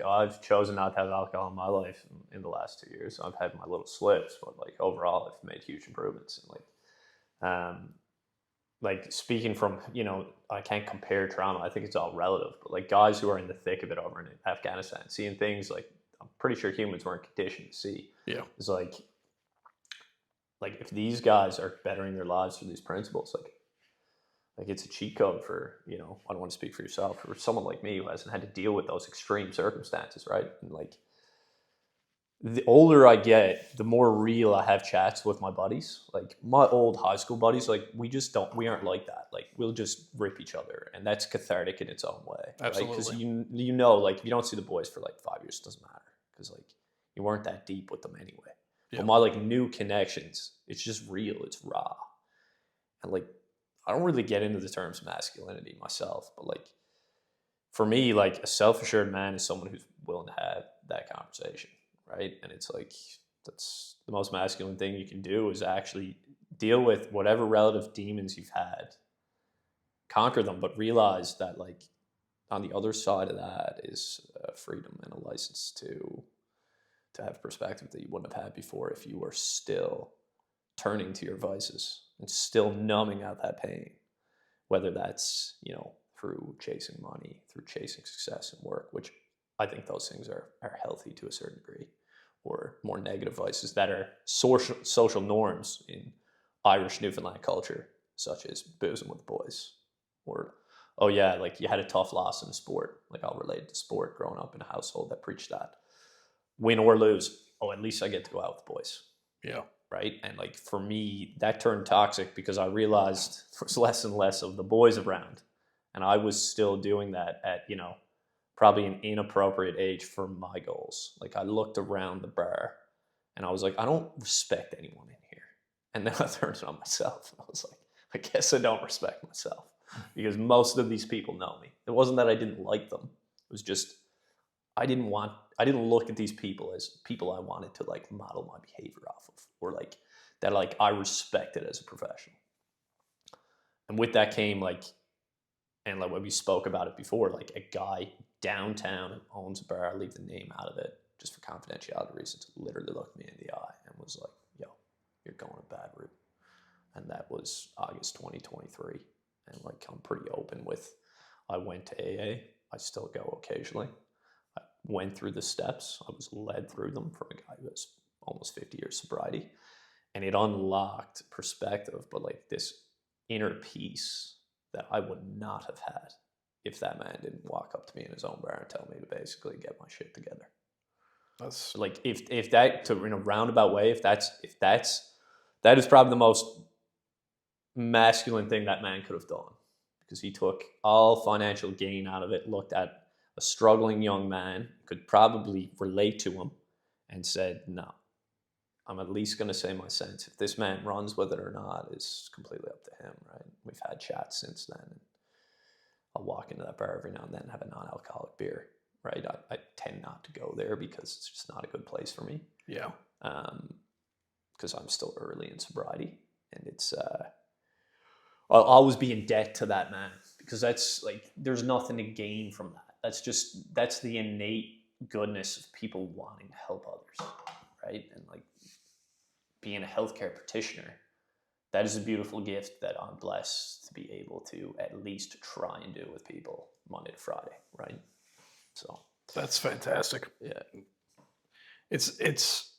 I've chosen not to have alcohol in my life in the last 2 years. I've had my little slips, but like overall, I've made huge improvements. And like speaking from, I can't compare trauma. I think it's all relative. But like guys who are in the thick of it over in Afghanistan, seeing things like I'm pretty sure humans weren't conditioned to see. Yeah. It's like if these guys are bettering their lives through these principles, like it's a cheat code for, I don't want to speak for yourself, for someone like me who hasn't had to deal with those extreme circumstances, right? And like the older I get, the more real I have chats with my buddies. Like my old high school buddies, like we aren't like that. Like we'll just rip each other, and that's cathartic in its own way. Absolutely. Because like if you don't see the boys for like 5 years, it doesn't matter because like you weren't that deep with them anyway. Yeah. But my like new connections, it's just real, it's raw, and like I don't really get into the terms masculinity myself, but like for me, like a self-assured man is someone who's willing to have that conversation, right? And it's like that's the most masculine thing you can do is actually deal with whatever relative demons you've had, conquer them, but realize that like on the other side of that is freedom and a license to have perspective that you wouldn't have had before if you were still turning to your vices and still numbing out that pain, whether that's, through chasing money, through chasing success and work, which I think those things are healthy to a certain degree, or more negative vices that are social norms in Irish Newfoundland culture, such as boozing with the boys, or, oh yeah, like you had a tough loss in a sport. Like I'll relate to sport growing up in a household that preached that. Win or lose, oh, at least I get to go out with the boys. Yeah. Right. And like for me, that turned toxic because I realized there was less and less of the boys around. And I was still doing that at, probably an inappropriate age for my goals. Like I looked around the bar and I was like, I don't respect anyone in here. And then I turned it on myself. I was like, I guess I don't respect myself because most of these people know me. It wasn't that I didn't like them. It was just, I didn't look at these people as people I wanted to like model my behavior off of, or like that like I respected as a professional. And with that came like, and like when we spoke about it before, like a guy downtown who owns a bar, I'll leave the name out of it just for confidentiality reasons, literally looked me in the eye and was like, yo, you're going a bad route. And that was August 2023. And like I'm pretty open with, I went to AA, I still go occasionally. I went through the steps. I was led through them from a guy who has almost 50 years sobriety. And it unlocked perspective, but like this inner peace that I would not have had if that man didn't walk up to me in his own bar and tell me to basically get my shit together. That's like, if that, to in a roundabout way, that is probably the most masculine thing that man could have done, because he took all financial gain out of it, looked at a struggling young man, could probably relate to him, and said, no, I'm at least going to say my sense. If this man runs with it or not is completely up to him, right? We've had chats since then. And I'll walk into that bar every now and then and have a non-alcoholic beer, right? I tend not to go there because it's just not a good place for me. Yeah. Because I'm still early in sobriety. And it's, I'll always be in debt to that man, because that's like, there's nothing to gain from that. That's the innate goodness of people wanting to help others, right? And like being a healthcare practitioner, that is a beautiful gift that I'm blessed to be able to at least try and do with people Monday to Friday, right? So that's fantastic. Yeah. It's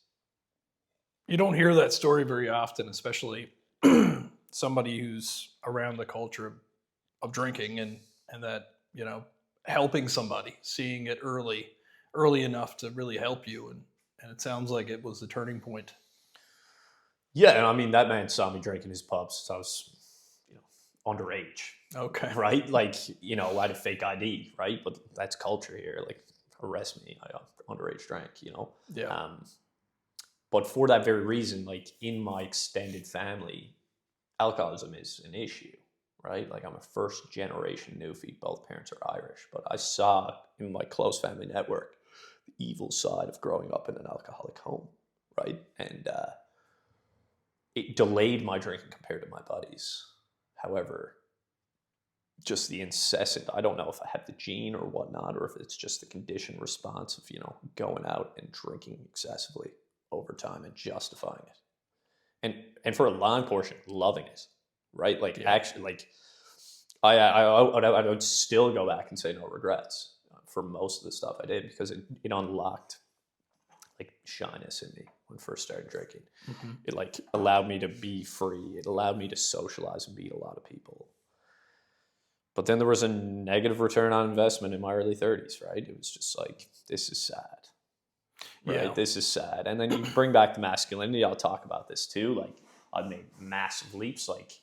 you don't hear that story very often, especially somebody who's around the culture of drinking and that, helping somebody, seeing it early enough to really help you. And it sounds like it was the turning point. Yeah. And I mean, that man saw me drinking his pubs since I was, underage. Okay. Right? Like, I had a fake ID, right? But that's culture here. Like, arrest me. I underage drank, Yeah. But for that very reason, like in my extended family, alcoholism is an issue, right? Like I'm a first generation Newfie. Both parents are Irish, but I saw in my close family network the evil side of growing up in an alcoholic home, right? And it delayed my drinking compared to my buddies. However, just the incessant, I don't know if I have the gene or whatnot, or if it's just the conditioned response of, going out and drinking excessively over time and justifying it. And for a long portion, loving it, right? Like, actually, like, I would still go back and say no regrets for most of the stuff I did, because it unlocked like shyness in me when I first started drinking. Mm-hmm. It like allowed me to be free. It allowed me to socialize and meet a lot of people. But then there was a negative return on investment in my early 30s, right? It was just like, this is sad, right? Yeah. This is sad. And then you bring back the masculinity. I'll talk about this too. Like, I've made massive leaps. Like,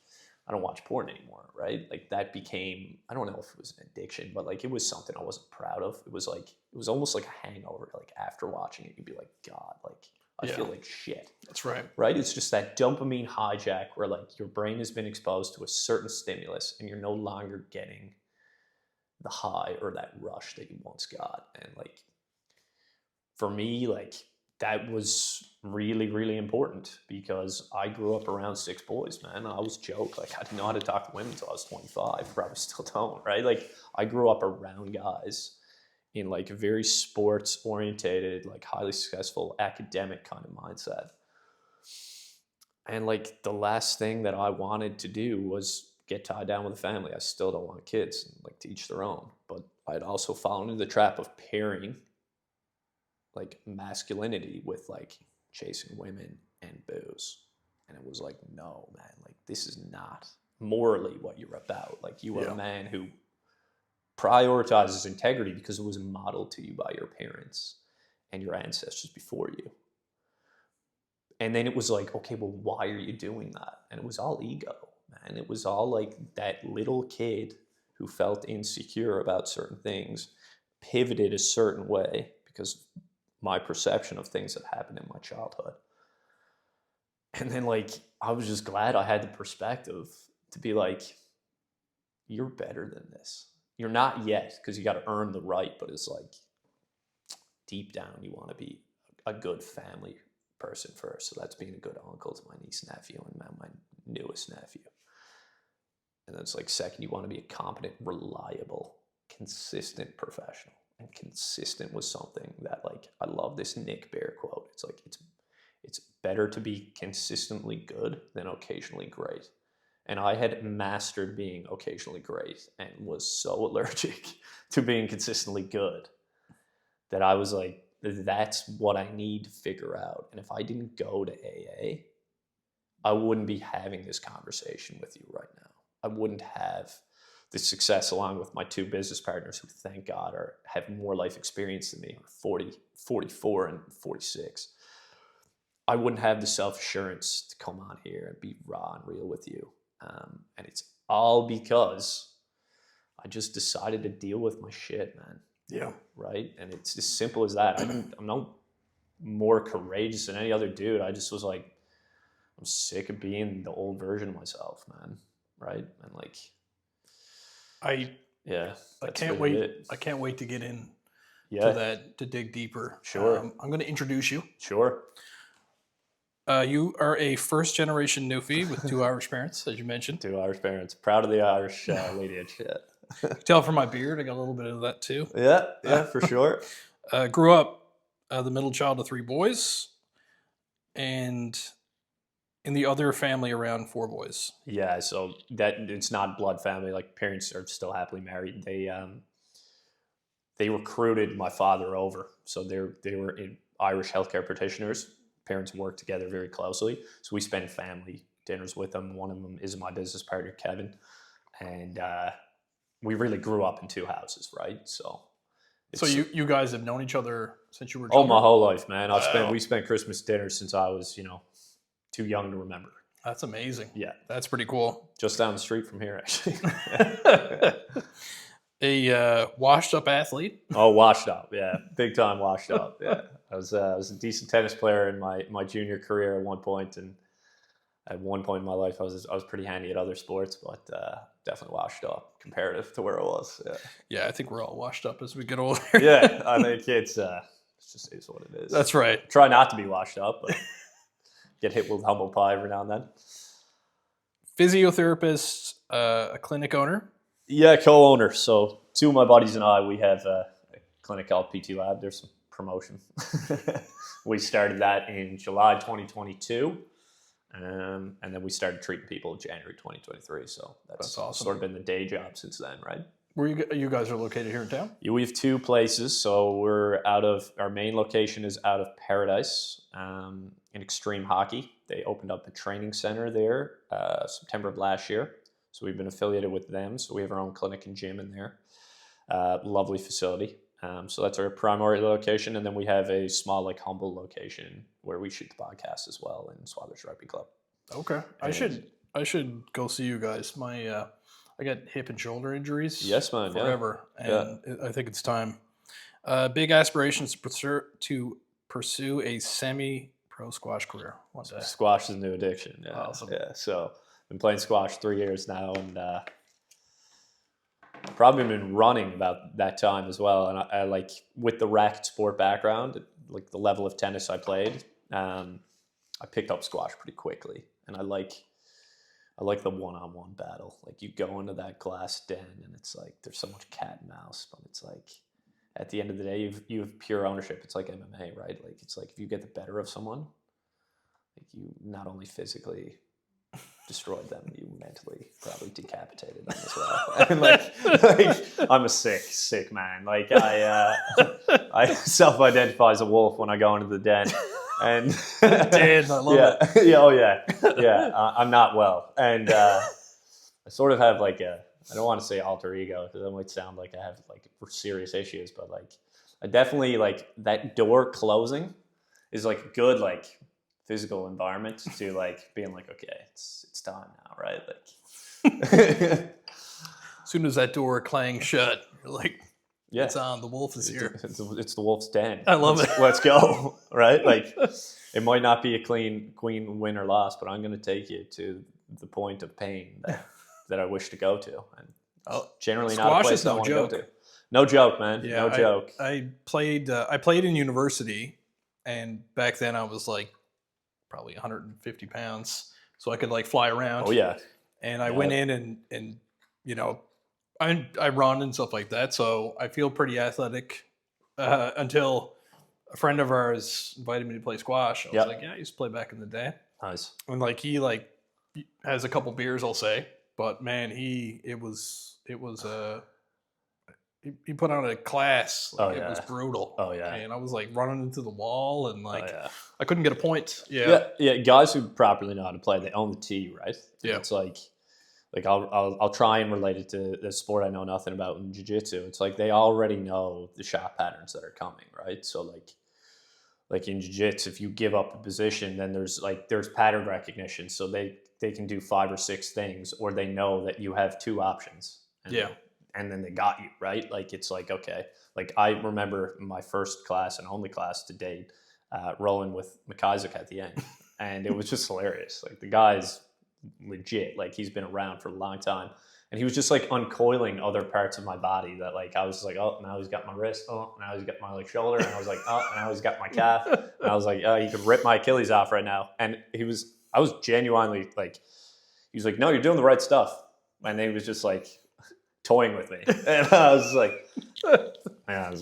I don't watch porn anymore, right? Like, that became, I don't know if it was an addiction, but like, it was something I wasn't proud of. It was almost like a hangover. Like, after watching it, you'd be like, God, like, I feel like shit. That's right. Right? It's just that dopamine hijack where like your brain has been exposed to a certain stimulus and you're no longer getting the high or that rush that you once got. And like, for me, like, that was really, really important, because I grew up around 6 boys, man. I was joke. Like, I didn't know how to talk to women until I was 25. Probably still don't, right? Like, I grew up around guys in like a very sports orientated, like highly successful academic kind of mindset. And like, the last thing that I wanted to do was get tied down with a family. I still don't want kids, and like, to each their own. But I'd also fallen into the trap of pairing like masculinity with like chasing women and booze. And it was like, no, man, like, this is not morally what you're about. Like, you are a man who prioritizes integrity because it was modeled to you by your parents and your ancestors before you. And then it was like, okay, well, why are you doing that? And it was all ego, man. It was all like that little kid who felt insecure about certain things, pivoted a certain way because my perception of things that happened in my childhood. And then like, I was just glad I had the perspective to be like, you're better than this. You're not yet, because you got to earn the right, but it's like, deep down, you want to be a good family person first. So that's being a good uncle to my niece and nephew, and now my newest nephew. And then it's like, second, you want to be a competent, reliable, consistent professional. And consistent was something that, like, I love this Nick Bear quote. It's like, it's better to be consistently good than occasionally great. And I had mastered being occasionally great and was so allergic to being consistently good that I was like, that's what I need to figure out. And if I didn't go to AA, I wouldn't be having this conversation with you right now. I wouldn't have the success along with my 2 business partners who, thank God, have more life experience than me, 40, 44 and 46. I wouldn't have the self-assurance to come on here and be raw and real with you. And it's all because I just decided to deal with my shit, man. Yeah. Right? And it's as simple as that. I'm no more courageous than any other dude. I just was like, I'm sick of being the old version of myself, man. Right? And like, I can't really wait. it. I can't wait to get in Yeah. to that, to dig deeper. Sure. I'm going to introduce you. Sure. You are a first-generation Newfie with 2 Irish parents, as you mentioned. 2 Irish parents. Proud of the Irish lineage. Yeah. Tell from my beard, I got a little bit of that too. Yeah, for sure. Grew up the middle child of 3 boys, and in the other family around 4 boys. Yeah, so that it's not blood family. Like, parents are still happily married. They recruited my father over, so they were Irish healthcare practitioners. Parents work together very closely, so we spend family dinners with them. One of them is my business partner, Kevin, and we really grew up in 2 houses, right? So you guys have known each other since you were children? children? My whole life, man. Wow. We spent Christmas dinners since I was, too young to remember. That's amazing. Yeah, that's pretty cool. Just down the street from here, actually. A washed up athlete. Oh, washed up, yeah, big time washed up. Yeah, I was a decent tennis player in my junior career at one point, and at one point in my life, I was pretty handy at other sports, but definitely washed up comparative to where I was. Yeah, yeah, I think we're all washed up as we get older. Yeah, I think it's just is what it is. That's right. Try not to be washed up, but get hit with humble pie every now and then. Physiotherapist, a clinic owner. Yeah, co-owner. So two of my buddies and I, we have a clinic called PT Lab. There's some promotion. We started that in July 2022. And then we started treating people in January 2023. So that's awesome. Sort of been the day job since then, right? Where you guys are located here in town? Yeah, we have two places. So our main location is out of Paradise in Extreme Hockey. They opened up a training center there September of last year. So we've been affiliated with them. So we have our own clinic and gym in there. Lovely facility. So that's our primary location. And then we have a small, like, humble location where we shoot the podcast as well in Swathers Rugby Club. Okay. I should go see you guys. I got hip and shoulder injuries. Yes, man. Forever. And I think it's time. Big aspirations to pursue a semi-pro squash career one day. Squash is a new addiction. Yeah. Awesome. Yeah. So I've been playing squash 3 years now, and probably been running about that time as well. And I like, with the racket sport background, like the level of tennis I played, I picked up squash pretty quickly. And I like the one-on-one battle. Like, you go into that glass den and it's like there's so much cat and mouse, but it's like at the end of the day you have pure ownership. It's like MMA, right? Like, it's like if you get the better of someone, like, you not only physically destroyed them, you mentally probably decapitated them as well. And like I'm a sick man. Like, I self-identify as a wolf when I go into the den. And Dan, I love it. Yeah, oh yeah. I'm not well, and I sort of have like I don't want to say alter ego because that might sound like I have like serious issues, but like I definitely, like, that door closing is like a good, like, physical environment to, like, being like, okay, it's time now, right? Like, as soon as that door clangs shut, you're like, yeah, it's on. The wolf is here. It's the wolf's den. I love it. Let's go, right? Like, it might not be a clean win or loss, but I'm going to take you to the point of pain that I wish to go to, and generally not a place I want to go to. No joke, man. Yeah, no joke. I played in university, and back then I was like probably 150 pounds, so I could, like, fly around. Oh yeah. And I went in and you know, I run and stuff like that, so I feel pretty athletic until a friend of ours invited me to play squash. I was like, yeah, I used to play back in the day. Nice. And like, he has a couple beers, I'll say, but man, he put on a class. Like, it was brutal. Oh yeah. And I was like running into the wall, and like I couldn't get a point. Yeah. Guys who properly know how to play, they own the tee, right? Yeah. It's like I'll try and relate it to the sport I know nothing about in jiu-jitsu. It's like they already know the shot patterns that are coming, right? So like in jiu-jitsu, if you give up a position, then there's pattern recognition. So they can do 5 or 6 things, or they know that you have 2 options. And then they got you, right? Like, it's like, okay. Like, I remember my first class and only class to date, rolling with 𝐃𝐨𝐧'𝐭 at the end. And it was just hilarious. Like, the guy's legit. Like, he's been around for a long time. And he was just, like, uncoiling other parts of my body that, like, I was like, oh, now he's got my wrist. Oh, now he's got my, like, shoulder. And I was like, oh, now he's got my calf. And I was like, oh, he could rip my Achilles off right now. And I was genuinely, like, he was like, no, you're doing the right stuff. And then he was just, like, toying with me. And I was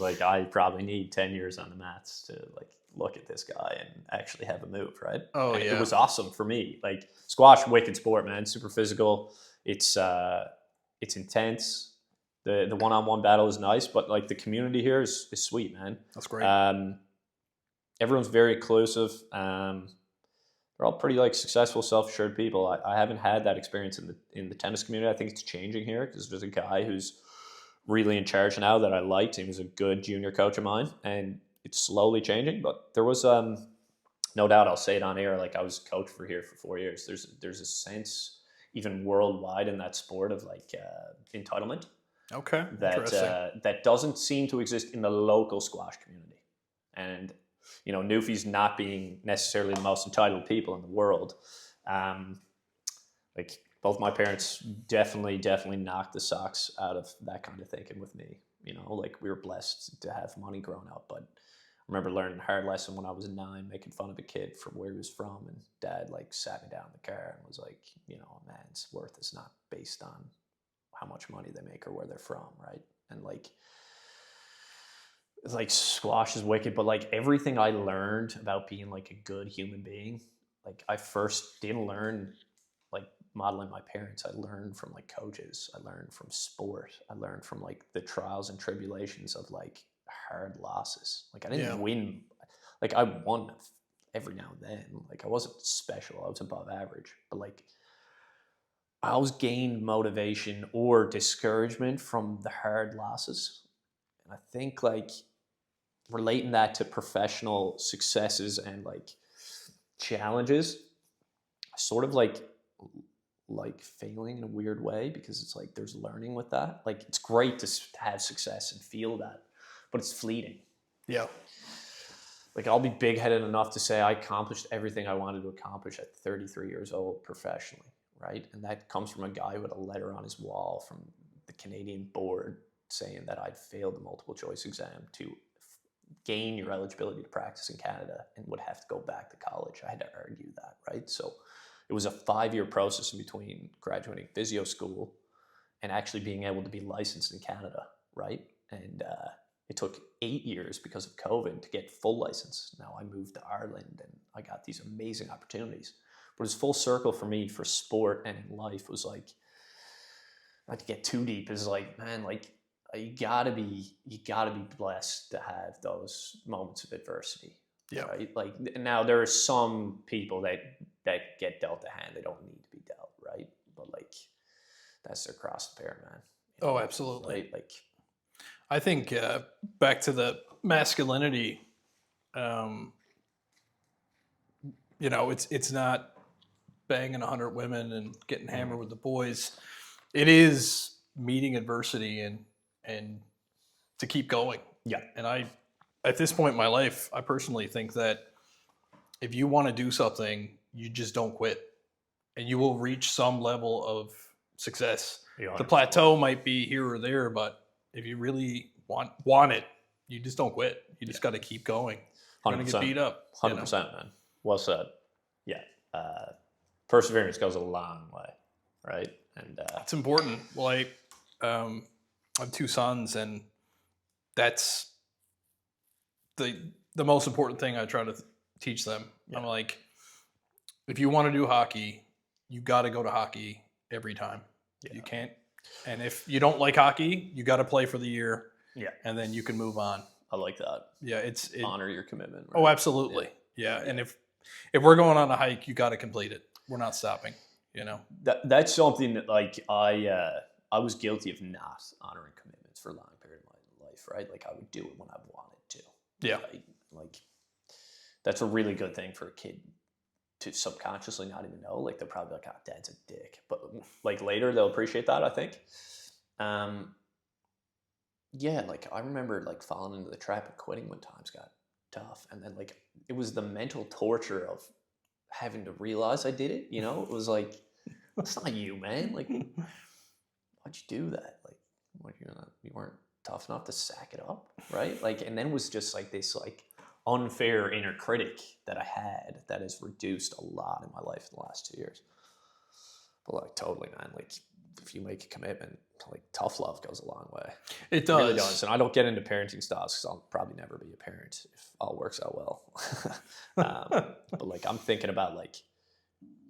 like, I probably need 10 years on the mats to, like, look at this guy and actually have a move, right? Oh, and yeah. It was awesome for me. Like, squash, wicked sport, man. Super physical. It's intense. The one-on-one battle is nice, but, like, the community here is sweet, man. That's great. Everyone's very inclusive. They're all pretty, like, successful, self-assured people. I haven't had that experience in the tennis community. I think it's changing here because there's a guy who's really in charge now that I liked. He was a good junior coach of mine, and it's slowly changing. But there was no doubt, I'll say it on air, like, I was coach here for 4 years. There's a sense, even worldwide, in that sport of, like, entitlement. Okay. That doesn't seem to exist in the local squash community. And, you know, Newfies not being necessarily the most entitled people in the world. Like, both my parents definitely knocked the socks out of that kind of thinking with me. You know, like, we were blessed to have money growing up, but I remember learning a hard lesson when I was 9, making fun of a kid from where he was from, and Dad, like, sat me down in the car and was like, you know, a man's worth is not based on how much money they make or where they're from, right? And like, it's like squash is wicked, but like everything I learned about being like a good human being, like I first didn't learn like modeling my parents. I learned from like coaches. I learned from sport. I learned from like the trials and tribulations of like hard losses. Like I didn't win. Like I won every now and then. Like I wasn't special. I was above average. But like I always gained motivation or discouragement from the hard losses. And I think like relating that to professional successes and like challenges, sort of like failing in a weird way, because it's like there's learning with that. Like it's great to have success and feel that, but it's fleeting. Yeah. Like I'll be big-headed enough to say I accomplished everything I wanted to accomplish at 33 years old professionally, right? And that comes from a guy with a letter on his wall from the Canadian board saying that I'd failed the multiple choice exam to gain your eligibility to practice in Canada and would have to go back to college. I had to argue that, right? So it was a 5-year process in between graduating physio school and actually being able to be licensed in Canada, right? And it took 8 years because of COVID to get full license. Now I moved to Ireland and I got these amazing opportunities. But it's full circle for me for sport and in life. Was like, not to get too deep, is like, man, like you gotta be blessed to have those moments of adversity. Yeah. Right? Like now there are some people that get dealt a hand they don't need to be dealt, right? But like that's their cross to bear, man. You know, Oh, absolutely. right? Like I think back to the masculinity, you know, it's not banging 100 women and getting hammered with the boys. It is meeting adversity and to keep going. Yeah. And at this point in my life, I personally think that if you want to do something, you just don't quit, and you will reach some level of success. Yeah, the plateau might be here or there, but if you really want it, you just don't quit. You just got to keep going. You're going to get beat up. 100%, man. Well said. Yeah. Perseverance goes a long way, right? And it's important. Well, I have 2 sons, and that's the most important thing I try to teach them. Yeah. I'm like, if you want to do hockey, you got to go to hockey every time. Yeah. You can't. And if you don't like hockey, you got to play for the year. Yeah. And then you can move on. I like that. Yeah. Honor your commitment. Right? Oh, absolutely. Yeah. And if we're going on a hike, you got to complete it. We're not stopping, you know? That's something that like I was guilty of not honoring commitments for a long period of my life, right? Like I would do it when I wanted to. Yeah. Right? Like that's a really good thing for a kid to subconsciously not even know. Like they're probably like, oh, dad's a dick. But like later they'll appreciate that, I think. Yeah, like I remember like falling into the trap and quitting when times got tough. And then like it was the mental torture of having to realize I did it, you know? It was like, it's not you, man. Like, why'd you do that? Like, what, you weren't tough enough to sack it up, right? Like, and then it was just like this like unfair inner critic that I had that has reduced a lot in my life in the last 2 years. But like totally, man, like if you make a commitment, like tough love goes a long way. It does. It really does. And I don't get into parenting styles because I'll probably never be a parent if all works out well. But like I'm thinking about like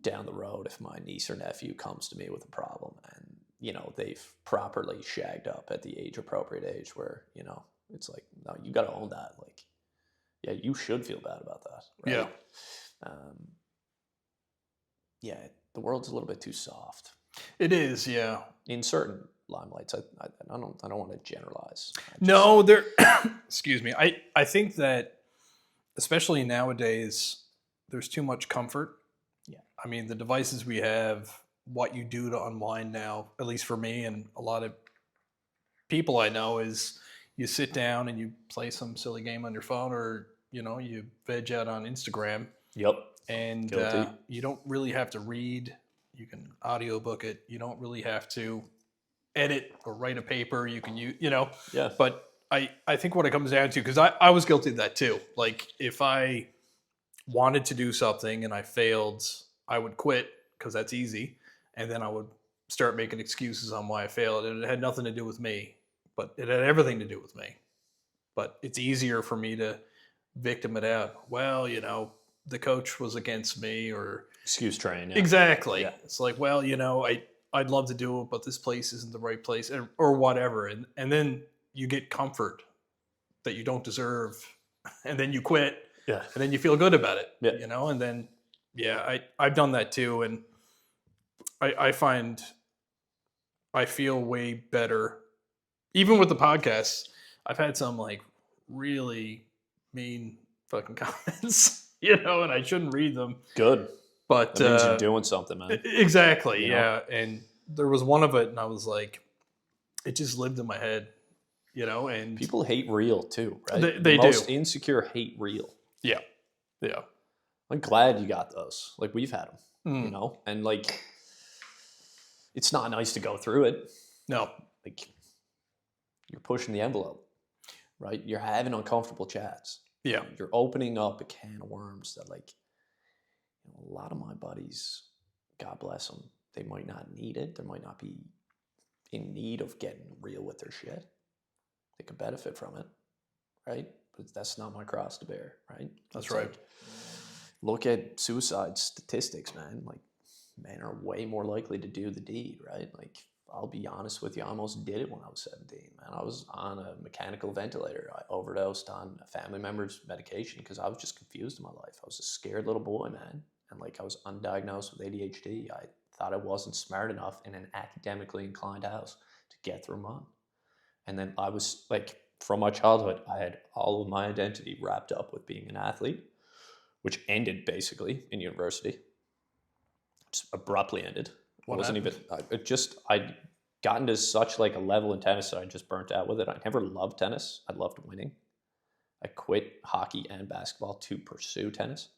down the road if my niece or nephew comes to me with a problem and, you know, they've properly shagged up at the age appropriate age where, you know, it's like, no, you got to own that. Like, yeah, you should feel bad about that. Right? Yeah. Yeah, the world's a little bit too soft. It is, yeah. In certain limelights, I don't want to generalize. No, there. Excuse me. I think that, especially nowadays, there's too much comfort. Yeah. I mean, the devices we have, what you do to unwind now, at least for me and a lot of people I know, is you sit down and you play some silly game on your phone, or you know, you veg out on Instagram. Yep. And you don't really have to read. You can audiobook it. You don't really have to edit or write a paper. You can use, you know. Yeah. But I think what it comes down to, because I was guilty of that too. Like if I wanted to do something and I failed, I would quit because that's easy. And then I would start making excuses on why I failed. And it had nothing to do with me, but it had everything to do with me. But it's easier for me to victim it out. Well, you know, the coach was against me, or Excuse train. Yeah. exactly. Yeah. It's like, well, you know, I'd love to do it, but this place isn't the right place, or whatever. And then you get comfort that you don't deserve, and then you quit, Yeah. and then you feel good about it, Yeah. you know. And then, yeah, I've done that too, and I find I feel way better, even with the podcasts. I've had some like really mean fucking comments, you know, and I shouldn't read them. Good. But That means you're doing something, man. exactly, You know? yeah. And there was one of it, and I was like, it just lived in my head, you know. And People hate real too, right? They the most do. insecure hate real. Yeah, yeah. I'm glad you got those. Like, we've had them, Mm. you know? And like, it's not nice to go through it. No, Like, you're pushing the envelope, right? You're having uncomfortable chats. yeah, You're opening up a can of worms that, like, you know, a lot of my buddies, God bless them, they might not need it. They might not be in need of getting real with their shit. They could benefit from it, right? But that's not my cross to bear, right? That's It's right. like, look at suicide statistics, man. Like, men are way more likely to do the deed, right? Like, I'll be honest with you, I almost did it when I was 17, man. I was on a mechanical ventilator. I overdosed on a family member's medication because I was just confused in my life. I was a scared little boy, man. And like, I was undiagnosed with ADHD. I thought I wasn't smart enough in an academically inclined house to get through mine. And then I was like, from my childhood, I had all of my identity wrapped up with being an athlete, which ended basically in university. Just abruptly ended. What It wasn't happened? even, I'd gotten to such like a level in tennis that I just burnt out with it. I never loved tennis. I loved winning. I quit hockey and basketball to pursue tennis.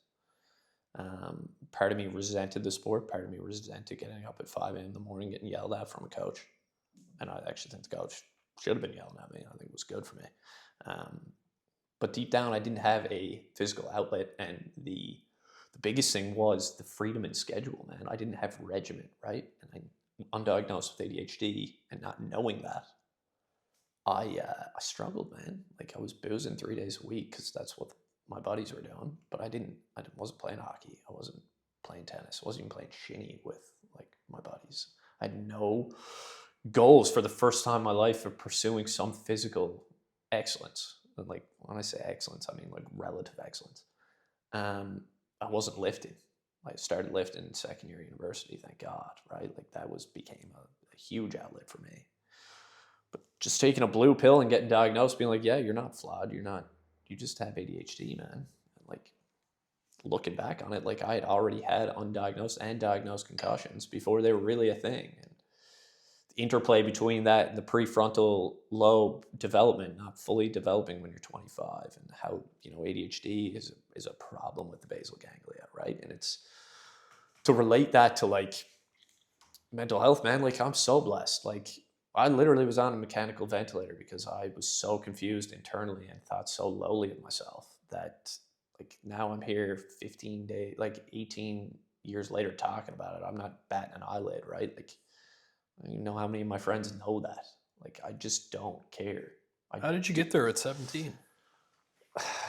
Part of me resented the sport. Part of me resented getting up at 5 a.m. in the morning, getting yelled at from a coach. And I actually think the coach should have been yelling at me. I think it was good for me. But deep down, I didn't have a physical outlet. And the biggest thing was the freedom in schedule, man. I didn't have regimen, right? And I'm undiagnosed with ADHD, and not knowing that, I struggled, man. Like, I was boozing 3 days a week because that's what my buddies were doing. But I wasn't playing hockey. I wasn't playing tennis. I wasn't even playing shinny with like my buddies. I had no goals for the first time in my life of pursuing some physical excellence. And like, when I say excellence, I mean like relative excellence. I wasn't lifting. I started lifting in second year university, thank God, right? Like, that became a huge outlet for me. But just taking a blue pill and getting diagnosed, being like, yeah, you're not flawed. You just have ADHD, man. And like, looking back on it, like, I had already had undiagnosed and diagnosed concussions before they were really a thing. And the interplay between that and the prefrontal lobe development, not fully developing when you're 25, and how, you know, ADHD is a problem with the basal ganglia, right? And it's to relate that to like mental health, man. Like, I'm so blessed. Like, I literally was on a mechanical ventilator because I was so confused internally and thought so lowly of myself that, like, now I'm here 18 years later talking about it. I'm not batting an eyelid, right? Like, I don't even know how many of my friends know that. Like, I just don't care. How did you get there at 17?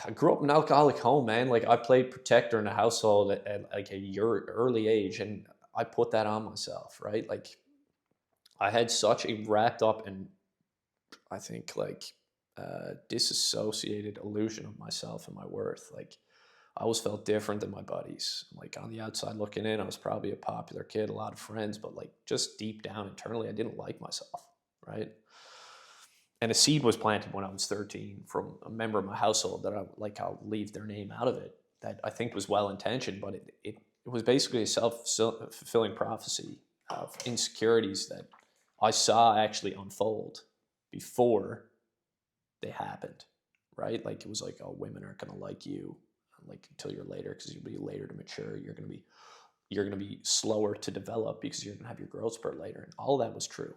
I grew up in an alcoholic home, man. Like, I played protector in the household at like a early age, and I put that on myself, right? Like, I had such a wrapped up and, I think, like, disassociated illusion of myself and my worth. Like, I always felt different than my buddies. Like, on the outside looking in, I was probably a popular kid, a lot of friends, but like, just deep down internally, I didn't like myself, right? And a seed was planted when I was 13 from a member of my household that I'll leave their name out of it, that I think was well-intentioned, but it was basically a self-fulfilling prophecy of insecurities that I saw actually unfold before they happened, right? Like, it was like, oh, women aren't going to like you, like, until you're later, because you'll be later to mature. You're going to be slower to develop because you're going to have your growth spurt later. And all that was true.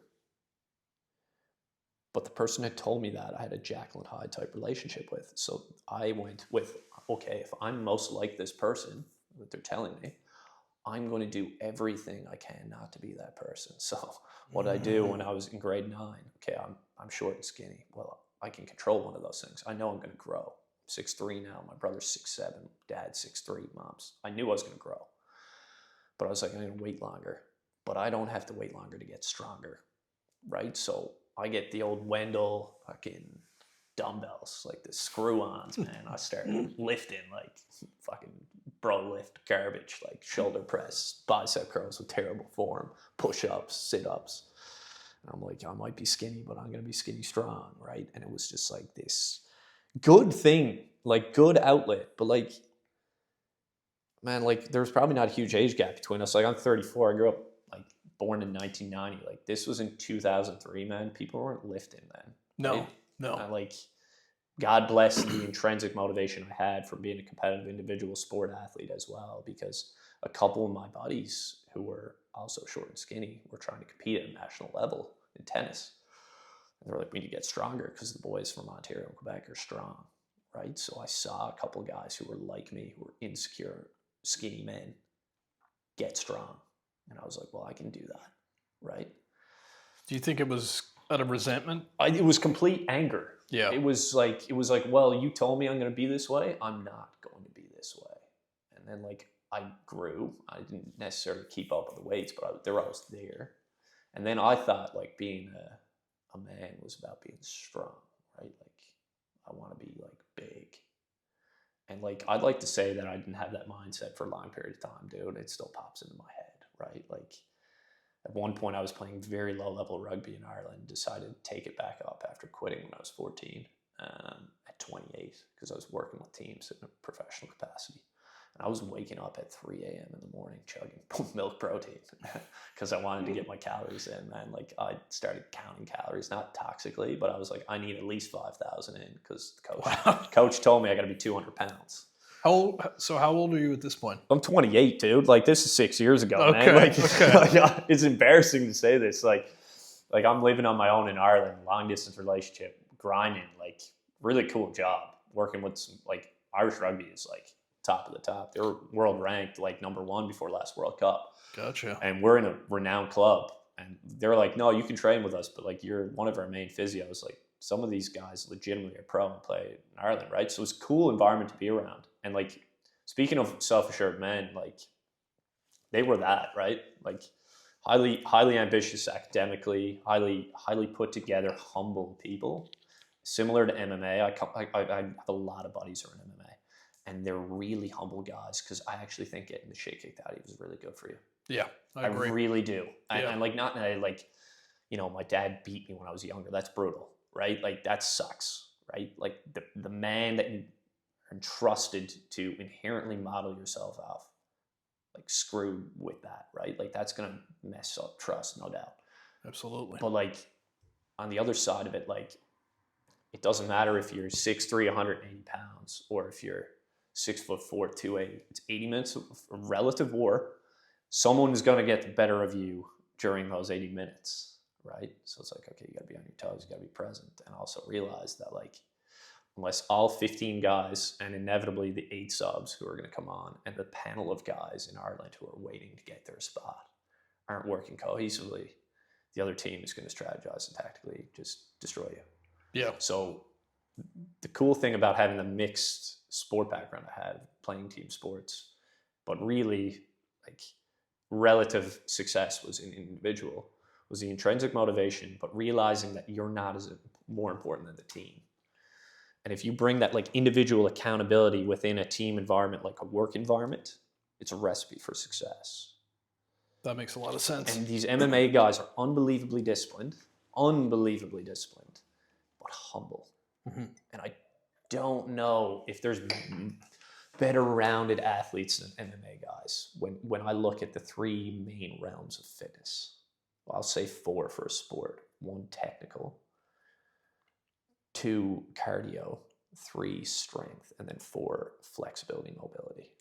But the person had told me that I had a Jekyll and Hyde type relationship with. So I went with, okay, if I'm most like this person that they're telling me, I'm going to do everything I can not to be that person. So what I do when I was in grade 9, okay, I'm short and skinny. Well, I can control one of those things. I know I'm going to grow. 6'3" now. My brother's 6'7", dad's 6'3", mom's. I knew I was going to grow. But I was like, I'm going to wait longer. But I don't have to wait longer to get stronger, right? So I get the old Wendell fucking dumbbells, like the screw-ons, man. I started lifting like fucking bro lift garbage, like shoulder press, bicep curls with terrible form, push-ups, sit-ups. And I'm like, I might be skinny, but I'm going to be skinny strong, right? And it was just like this good thing, like good outlet. But like, man, like there's probably not a huge age gap between us. Like I'm 34. I grew up like born in 1990. Like this was in 2003, man. People weren't lifting then. No, right? no. Like, God bless the intrinsic motivation I had from being a competitive individual sport athlete as well, because a couple of my buddies who were also short and skinny were trying to compete at a national level in tennis. And they were like, we need to get stronger because the boys from Ontario and Quebec are strong, right? So I saw a couple of guys who were like me, who were insecure, skinny men, get strong. And I was like, well, I can do that, right? Do you think it was out of resentment? It was complete anger. Yeah. It was like, well, you told me I'm going to be this way. I'm not going to be this way. And then like I grew. I didn't necessarily keep up with the weights, but they were always there. And then I thought like being a man was about being strong, right? Like I want to be like big. And like, I'd like to say that I didn't have that mindset for a long period of time, dude. It still pops into my head, right? Like, at one point, I was playing very low-level rugby in Ireland, decided to take it back up after quitting when I was 14 at 28 because I was working with teams in a professional capacity. And I was waking up at 3 a.m. in the morning chugging milk protein because I wanted to get my calories in, man. Like, I started counting calories, not toxically, but I was like, I need at least 5,000 in because the coach told me I got to be 200 pounds. How old are you at this point? I'm 28, dude. Like this is 6 years ago, okay, man. Like, okay. like, it's embarrassing to say this. Like I'm living on my own in Ireland, long distance relationship, grinding, like really cool job, working with some like Irish rugby is like top of the top. They were world ranked like #1 before last World Cup. Gotcha. And we're in a renowned club, and they're like, no, you can train with us, but like you're one of our main physios. Like some of these guys legitimately are pro and play in Ireland, right? So it's a cool environment to be around. And like, speaking of self-assured men, like they were that, right? Like highly ambitious academically, highly put together, humble people. Similar to MMA, I have a lot of buddies who are in MMA, and they're really humble guys because I actually think getting the shit kicked out of you is really good for you. Yeah, I agree. I really do. Yeah. And like not in a, like, you know, my dad beat me when I was younger. That's brutal, right? Like that sucks, right? Like the man that you entrusted to inherently model yourself off, like screw with that, right? Like that's gonna mess up trust, no doubt. Absolutely. But like on the other side of it, like it doesn't matter if you're 6'3", 180 pounds, or if you're 6'4", 280. It's 80 minutes of relative war. Someone is gonna get the better of you during those 80 minutes, right? So it's like, okay, you gotta be on your toes, you gotta be present, and also realize that like, unless all 15 guys and inevitably the 8 subs who are going to come on and the panel of guys in Ireland who are waiting to get their spot aren't working cohesively, the other team is going to strategize and tactically just destroy you. Yeah. So the cool thing about having the mixed sport background I had, playing team sports, but really like relative success was in individual, was the intrinsic motivation, but realizing that you're not as more important than the team. And if you bring that like individual accountability within a team environment, like a work environment, it's a recipe for success. That makes a lot of sense. And these MMA guys are unbelievably disciplined, but humble. Mm-hmm. And I don't know if there's better rounded athletes than MMA guys. When I look at the 3 main realms of fitness, well, I'll say 4 for a sport. 1, technical. 2, cardio, 3, strength, and then 4, flexibility, mobility.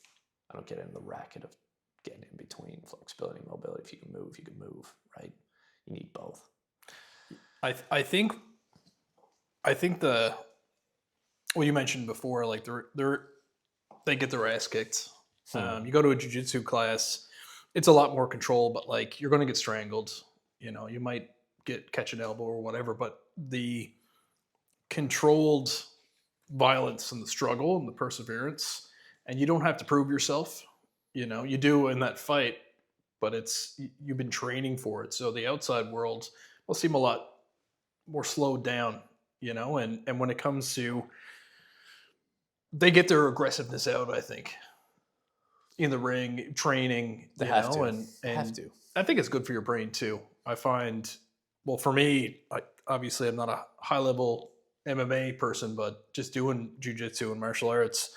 I don't get in the racket of getting in between flexibility and mobility. If you can move, you can move, right? You need both. I think well, you mentioned before, like they get their ass kicked. You go to a jiu-jitsu class, it's a lot more control, but like you're going to get strangled. You know, you might catch an elbow or whatever, but the controlled violence and the struggle and the perseverance, and you don't have to prove yourself. You know, you do in that fight, but you've been training for it. So the outside world will seem a lot more slowed down, you know, and when it comes to, they get their aggressiveness out, I think, in the ring, training, They you have know, to. and Have to. I think it's good for your brain too. I find, well, for me, obviously I'm not a high level MMA person, but just doing jujitsu and martial arts,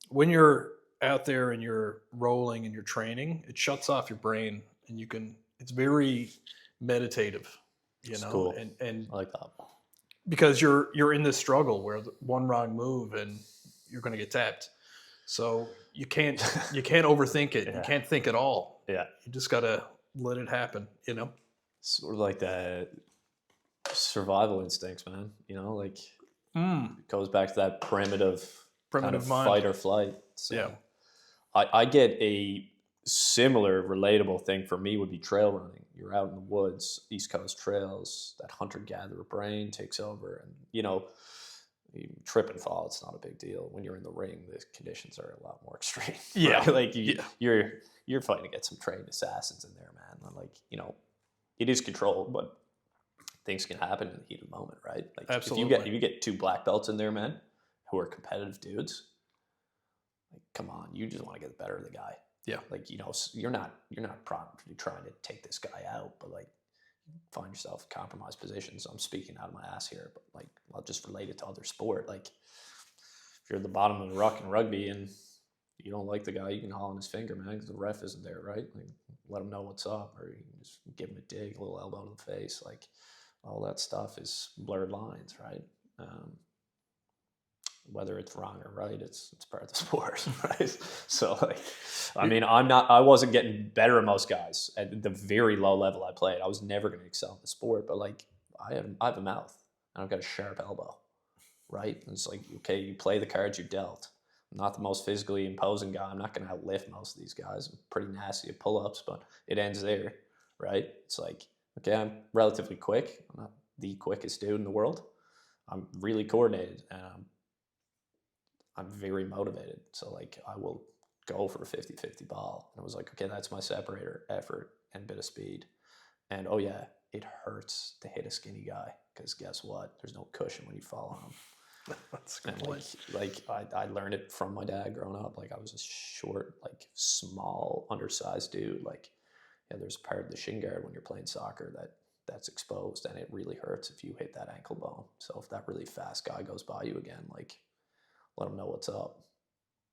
when you're out there and you're rolling and you're training, it shuts off your brain, and it's very meditative, you It's know, cool. and I like that. because you're in this struggle where one wrong move and you're going to get tapped. So you can't overthink it. Yeah. You can't think at all. Yeah. You just got to let it happen, you know? Sort of like the survival instincts, man. You know, like it goes back to that primitive kind of mind. fight or flight. So Yeah. I get a similar relatable thing for me would be trail running. You're out in the woods, East Coast trails, that hunter-gatherer brain takes over, and you know, you trip and fall, it's not a big deal. When you're in the ring, the conditions are a lot more extreme. Yeah. Right? Like you're fighting to get some trained assassins in there, man. And like, you know, it is controlled, but things can happen in the heat of the moment, right? Like Absolutely. if you get 2 black belts in there, man, who are competitive dudes, like come on, you just want to get the better of the guy. Yeah. Like, you know, you're not probably trying to take this guy out, but like find yourself in compromised positions. I'm speaking out of my ass here, but like I'll just relate it to other sport. Like if you're at the bottom of the ruck in rugby and you don't like the guy, you can haul on his finger, man, because the ref isn't there, right? Like let him know what's up, or you can just give him a dig, a little elbow to the face. Like all that stuff is blurred lines, right? Whether it's wrong or right, it's part of the sport, right? So like, I mean, I wasn't getting better than most guys at the very low level I played. I was never going to excel in the sport, but like I have a mouth and I've got a sharp elbow, right? And it's like, okay, you play the cards you're dealt. I'm not the most physically imposing guy. I'm not going to outlift most of these guys. I'm pretty nasty at pull-ups, but it ends there, right? It's like, okay, I'm relatively quick. I'm not the quickest dude in the world. I'm really coordinated, and I'm very motivated. So like I will go for a 50-50 ball. And I was like, okay, that's my separator, effort and bit of speed. And oh yeah, it hurts to hit a skinny guy, because guess what? There's no cushion when you fall on him. That's a good And point. like I learned it from my dad growing up. Like I was a short, like small, undersized dude. Like, yeah, there's a part of the shin guard when you're playing soccer that's exposed, and it really hurts if you hit that ankle bone. So if that really fast guy goes by you again, like let them know what's up,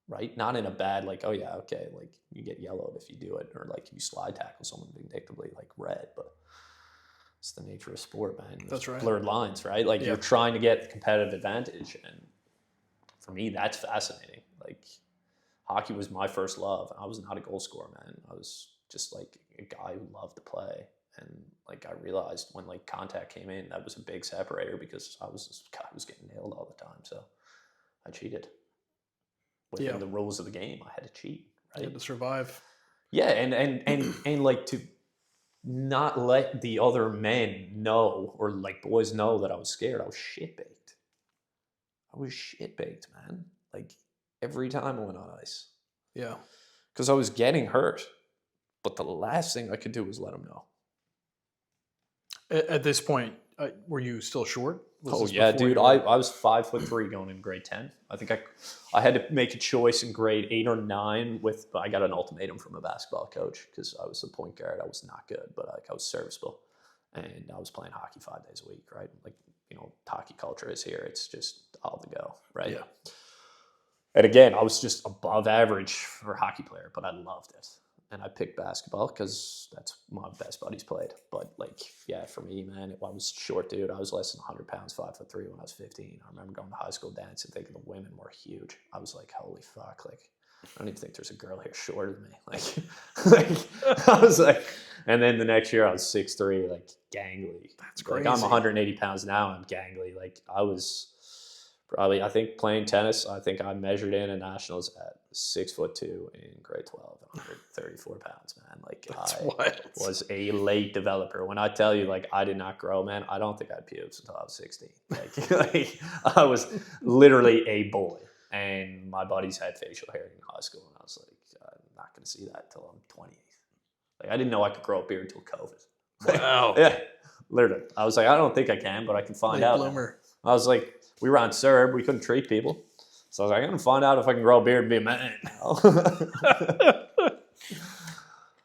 right? Not in a bad, like, oh yeah, okay, like you get yellowed if you do it, or like if you slide tackle someone vindictively, like red, but it's the nature of sport, man. There's That's right. blurred lines, right? Like you're trying to get the competitive advantage, and for me, that's fascinating. Like hockey was my first love. I was not a goal scorer, man. I was just like a guy who loved to play. And like I realized when like contact came in, that was a big separator, because I was this guy who was getting nailed all the time. So I cheated. Within the rules of the game, I had to cheat, right? You had to survive. Yeah, and like to not let the other men know, or like boys know, that I was scared. I was shit baked. Man. Like every time I went on ice. Yeah. Because I was getting hurt, but the last thing I could do was let them know. At this point, were you still short? Oh yeah, dude. I was 5'3" going in grade 10. I think I had to make a choice in grade 8 or 9 I got an ultimatum from a basketball coach, because I was a point guard. I was not good, but like I was serviceable, and I was playing hockey 5 days a week, right? Like, you know, hockey culture is here. It's just all the go, right? Yeah. And again, I was just above average for a hockey player, but I loved it. And I picked basketball because that's my best buddies played. But like, yeah, for me, man, I was short, dude. I was less than 100 pounds, 5'3" when I was 15. I remember going to high school dance and thinking the women were huge. I was like, holy fuck, like, I don't even think there's a girl here shorter than me. Like I was like, and then the next year I was 6'3", like gangly. That's crazy. Like I'm 180 pounds now. I'm gangly. Like I was Probably, I think playing tennis, I think I measured in at nationals at 6'2" in grade 12, 134 pounds, man. Like That's I wild. was a late developer. When I tell you, like I did not grow, man, I don't think I had pubes until I was 16. Like I was literally a boy, and my buddies had facial hair in high school, and I was like, I'm not going to see that till I'm 28. Like I didn't know I could grow a beard until COVID. Wow. Yeah, literally. I was like, I don't think I can, but I can find Late out. bloomer. I was like, we were on CERB, we couldn't treat people. So I was like, I'm going to find out if I can grow a beard and be a man.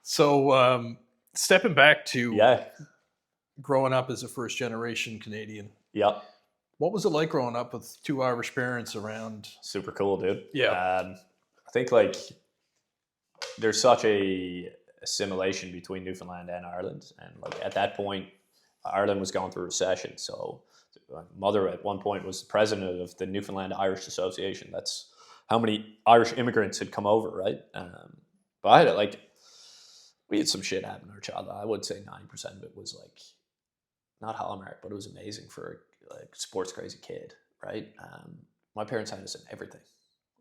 So stepping back to Yeah. growing up as a first generation Canadian, Yep. what was it like growing up with two Irish parents around? Super cool, dude. Yeah. I think like there's such a assimilation between Newfoundland and Ireland. And like at that point, Ireland was going through a recession. So my mother at one point was the president of the Newfoundland Irish Association. That's how many Irish immigrants had come over, right? But I had like, we had some shit happen in our childhood. I would say 90% of it was like, not Hallmark, but it was amazing for a like, sports crazy kid, right? My parents had us in everything.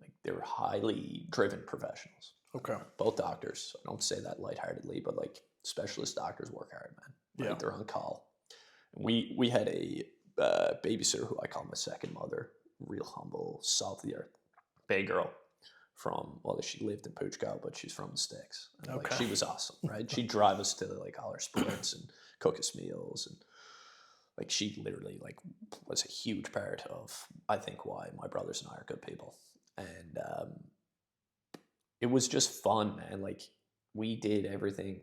Like they were highly driven professionals. Okay. Both doctors. I don't say that lightheartedly, but like specialist doctors work hard, man. Right? Yeah. They're on call. We had a babysitter who I call my second mother, real humble, salt of the earth, Bay girl from, well, she lived in 𝐾𝐨𝐧'𝐭, but she's from the sticks. And like, she was awesome, right? She'd drive us to like all our sports and cook us meals. And like, she literally like was a huge part of, I think, why my brothers and I are good people. And it was just fun, man. Like we did everything.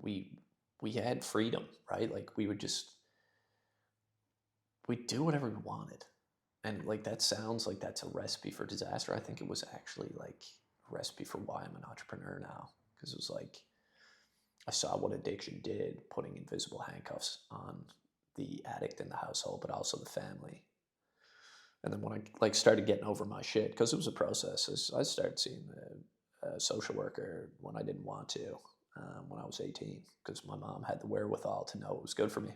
We had freedom, right? Like we'd do whatever we wanted. And like that sounds like that's a recipe for disaster. I think it was actually like a recipe for why I'm an entrepreneur now. Because it was like I saw what addiction did, putting invisible handcuffs on the addict in the household, but also the family. And then when I like started getting over my shit, because it was a process, I started seeing a social worker when I didn't want to, when I was 18, because my mom had the wherewithal to know it was good for me.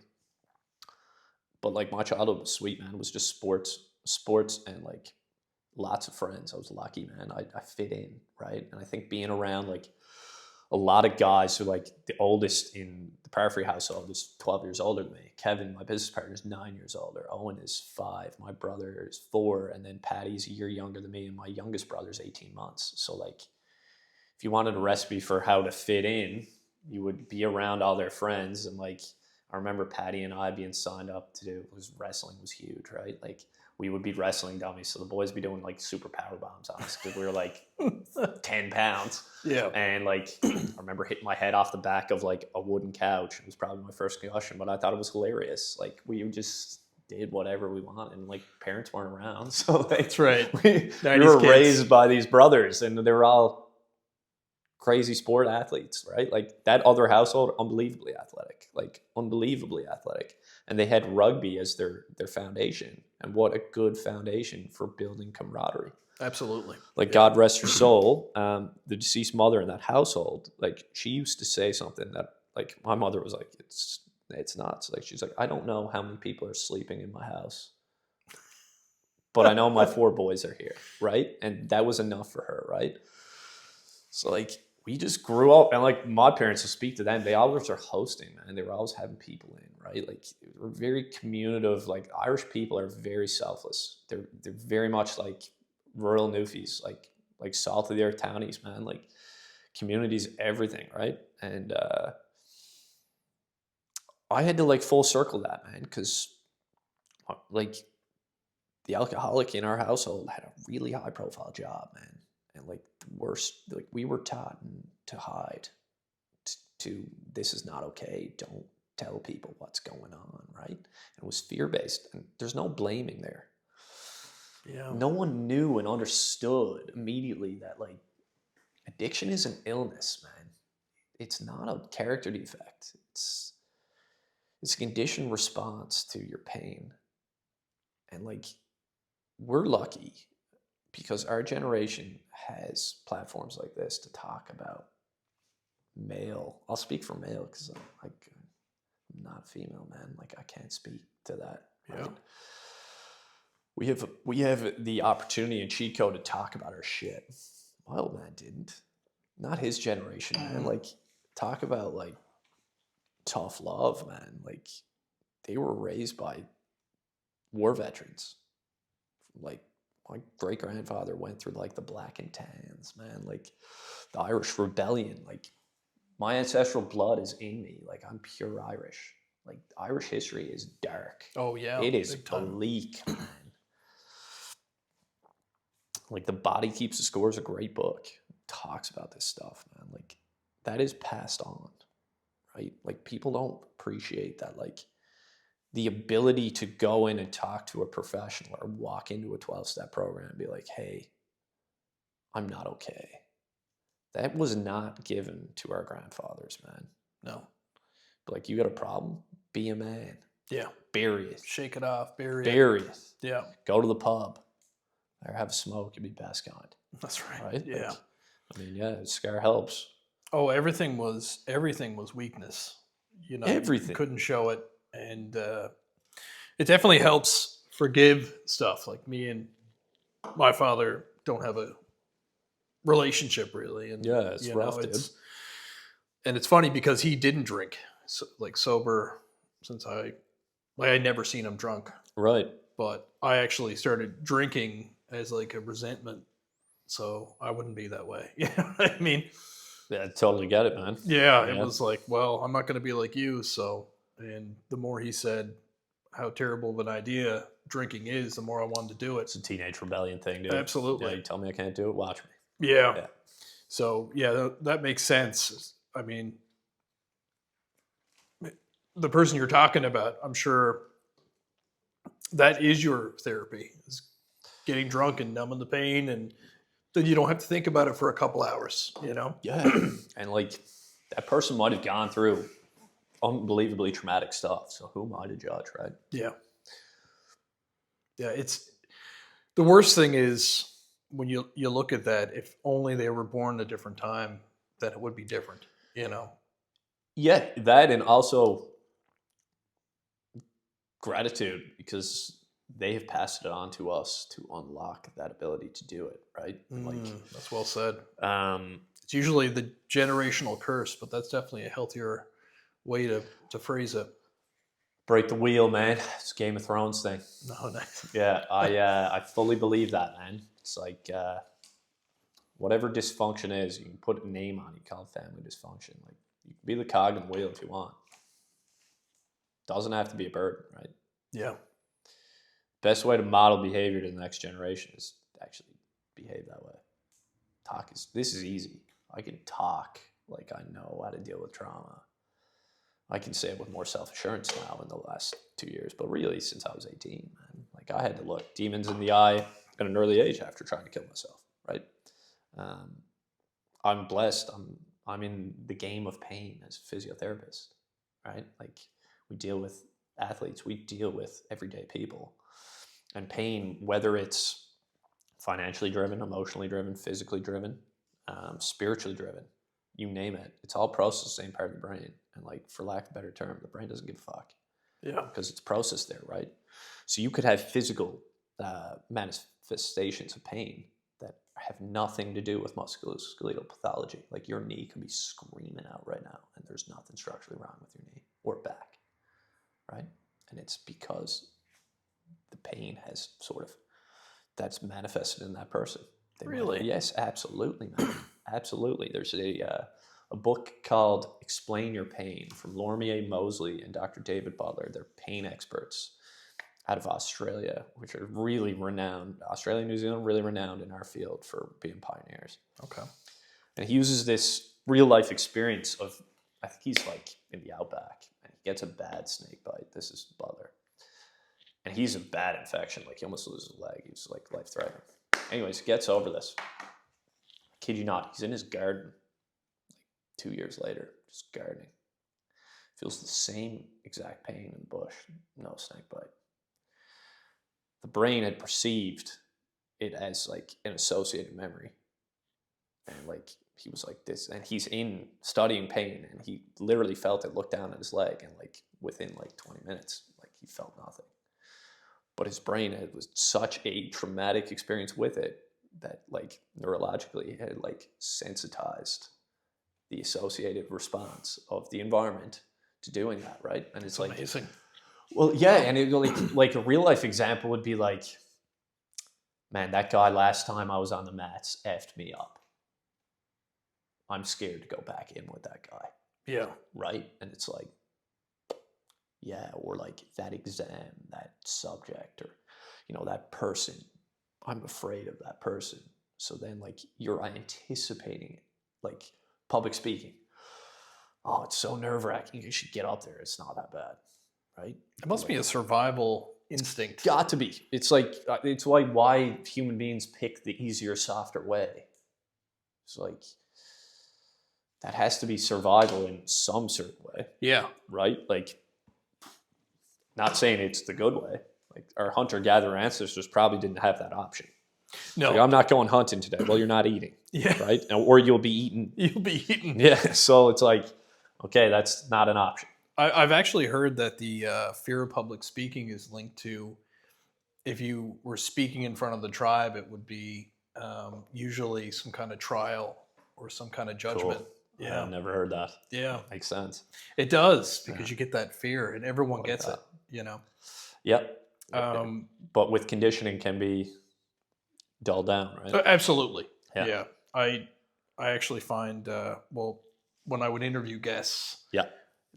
But like my childhood was sweet, man. It was just sports and like lots of friends. I was lucky, man. I fit in, right? And I think being around like a lot of guys who like the oldest in the Parfrey household is 12 years older than me. Kevin, my business partner, is 9 years older. Owen is 5. My brother is 4. And then Patty's a year younger than me. And my youngest brother's 18 months. So like if you wanted a recipe for how to fit in, you would be around all their friends. And like I remember Patty and I being signed up to do, wrestling was huge, right? Like we would be wrestling dummies. So the boys would be doing like super power bombs on us because we were like 10 pounds. Yeah. And like I remember hitting my head off the back of like a wooden couch. It was probably my first concussion, but I thought it was hilarious. Like we just did whatever we wanted, and like parents weren't around. So like, That's right. We were raised by these brothers, and they were all crazy sport athletes, right? Like that other household, unbelievably athletic. And they had rugby as their foundation. And what a good foundation for building camaraderie. Absolutely. Like, God rest her soul, the deceased mother in that household, like she used to say something that like my mother was like, it's nuts. Like she's like, I don't know how many people are sleeping in my house, but I know my 4 boys are here, right? And that was enough for her, right? So like we just grew up, and like my parents will speak to them. They always are hosting, man. They were always having people in, right? Like we're very communicative. Like Irish people are very selfless. They're very much like rural Newfies, like salt of the earth townies, man. Like community's everything, right? And I had to like full circle that, man, because like the alcoholic in our household had a really high profile job, man. And like the worst, like we were taught to hide, to this is not okay. Don't tell people what's going on, right? And it was fear-based, and there's no blaming there. Yeah. No one knew and understood immediately that like addiction is an illness, man. It's not a character defect. It's a conditioned response to your pain. And like we're lucky because our generation has platforms like this to talk about male. I'll speak for male because I'm not female, man. Like I can't speak to that. Right? Yeah. We have the opportunity in 𝐃𝐿 to talk about our shit. My old man didn't. Not his generation, man. Like, talk about like tough love, man. Like, they were raised by war veterans. Like, my great grandfather went through like the Black and Tans, man. Like, the Irish Rebellion. Like, my ancestral blood is in me. Like, I'm pure Irish. Like, Irish history is dark. Oh yeah, It is big time. bleak, man. Like, The Body Keeps the Score is a great book. It talks about this stuff, man. Like, that is passed on, right? Like, people don't appreciate that. Like, the ability to go in and talk to a professional or walk into a 12-step program and be like, hey, I'm not okay. That was not given to our grandfathers, man. No. But like, you got a problem? Be a man. Yeah. Bury it. Shake it off. Bury it. Bury it. Yeah. Go to the pub. Or have a smoke. You'd be best kind. That's right. Right? Yeah. Like, I mean, yeah, scar helps. Oh, everything was weakness. You know, Everything. You couldn't show it, and it definitely helps forgive stuff. Like, me and my father don't have a relationship really, and Yeah, it's rough, dude. And it's funny because he didn't drink, so, like, sober since I'd never seen him drunk, Right. but I actually started drinking as like a resentment, so I wouldn't be that way. You know what I mean? Yeah, I totally get it, man. Yeah, it was like, well, I'm not going to be like you. So, and the more he said how terrible of an idea drinking is, the more I wanted to do it. It's a teenage rebellion thing, dude. Absolutely. Yeah, you tell me I can't do it, watch me. Yeah. Yeah. So, yeah, that makes sense. I mean, the person you're talking about, I'm sure that is your therapy, is getting drunk and numbing the pain, and then you don't have to think about it for a couple hours, you know? Yeah. And like, that person might have gone through unbelievably traumatic stuff. So who am I to judge, right? Yeah. Yeah, it's the worst thing is when you look at that, if only they were born at a different time, then it would be different, you know? Yeah, that, and also gratitude, because they have passed it on to us to unlock that ability to do it, right? Like, that's well said. It's usually the generational curse, but that's definitely a healthier way to phrase it. break the wheel, man. It's a Game of Thrones thing. No, nice. Yeah, I fully believe that, man. It's like, whatever dysfunction is, you can put a name on it. You call it family dysfunction. Like, you can be the cog in the wheel if you want. Doesn't have to be a burden, right? Yeah. Best way to model behavior to the next generation is to actually behave that way. This is easy. I can talk like I know how to deal with trauma. I can say it with more self-assurance now in the last 2 years, but really since I was 18, man, like, I had to look demons in the eye at an early age after trying to kill myself, right? I'm blessed. I'm in the game of pain as a physiotherapist, right? Like, we deal with athletes, we deal with everyday people. And pain, whether it's financially driven, emotionally driven, physically driven, spiritually driven, you name it, it's all processed the same part of the brain. And, like, for lack of a better term, the brain doesn't give a fuck. Yeah. Because it's processed there, right? So you could have physical manifestations of pain that have nothing to do with musculoskeletal pathology. Like, your knee could be screaming out right now, and there's nothing structurally wrong with your knee or back, right? And it's because the pain has that's manifested in that person. Really? Yes, absolutely, man. Absolutely. There's a book called Explain Your Pain from Lormier Mosley and Dr. David Butler. They're pain experts out of Australia, which are really renowned. Australia and New Zealand, really renowned in our field for being pioneers. Okay. And he uses this real life experience of, I think he's like in the outback, and he gets a bad snake bite. This is Butler. And he's a bad infection. Like, he almost loses his leg. He's like life-threatening. Anyways, he gets over this. Kid you not, he's in his garden like 2 years later, just gardening. Feels the same exact pain in the bush, no snake bite. The brain had perceived it as like an associated memory. And like, he was like this, and he's in studying pain, and he literally felt it, looked down at his leg, and like within like 20 minutes, like, he felt nothing. but his brain had was such a traumatic experience with it that like neurologically it had like sensitized the associated response of the environment to doing that, right? And it's like amazing. well, yeah, and it like a real life example would be like, man, that guy last time I was on the mats effed me up. I'm scared to go back in with that guy. Yeah. Right? And it's like, yeah, or like that exam, that subject, or, you know, that person. I'm afraid of that person. So then like you're anticipating it, like public speaking. Oh, it's so nerve-wracking. You should get up there. It's not that bad. Right? It must be a survival instinct. Got to be. It's like, it's like why human beings pick the easier, softer way. It's like, that has to be survival in some certain way. Yeah. Right? Like, not saying it's the good way. Like, our hunter-gatherer ancestors probably didn't have that option. No. Like, I'm not going hunting today. Well, you're not eating. Yeah. Right? Or you'll be eaten. You'll be eaten. Yeah. So it's like, okay, that's not an option. I've actually heard that the fear of public speaking is linked to if you were speaking in front of the tribe, it would be usually some kind of trial or some kind of judgment. Cool. Yeah. I've never heard that. Yeah. Makes sense. It does, because you get that fear and everyone gets that. it, you know. Yep. But with conditioning can be dulled down, right? Absolutely. Yeah. Yeah. I actually find, well, when I would interview guests, Yeah.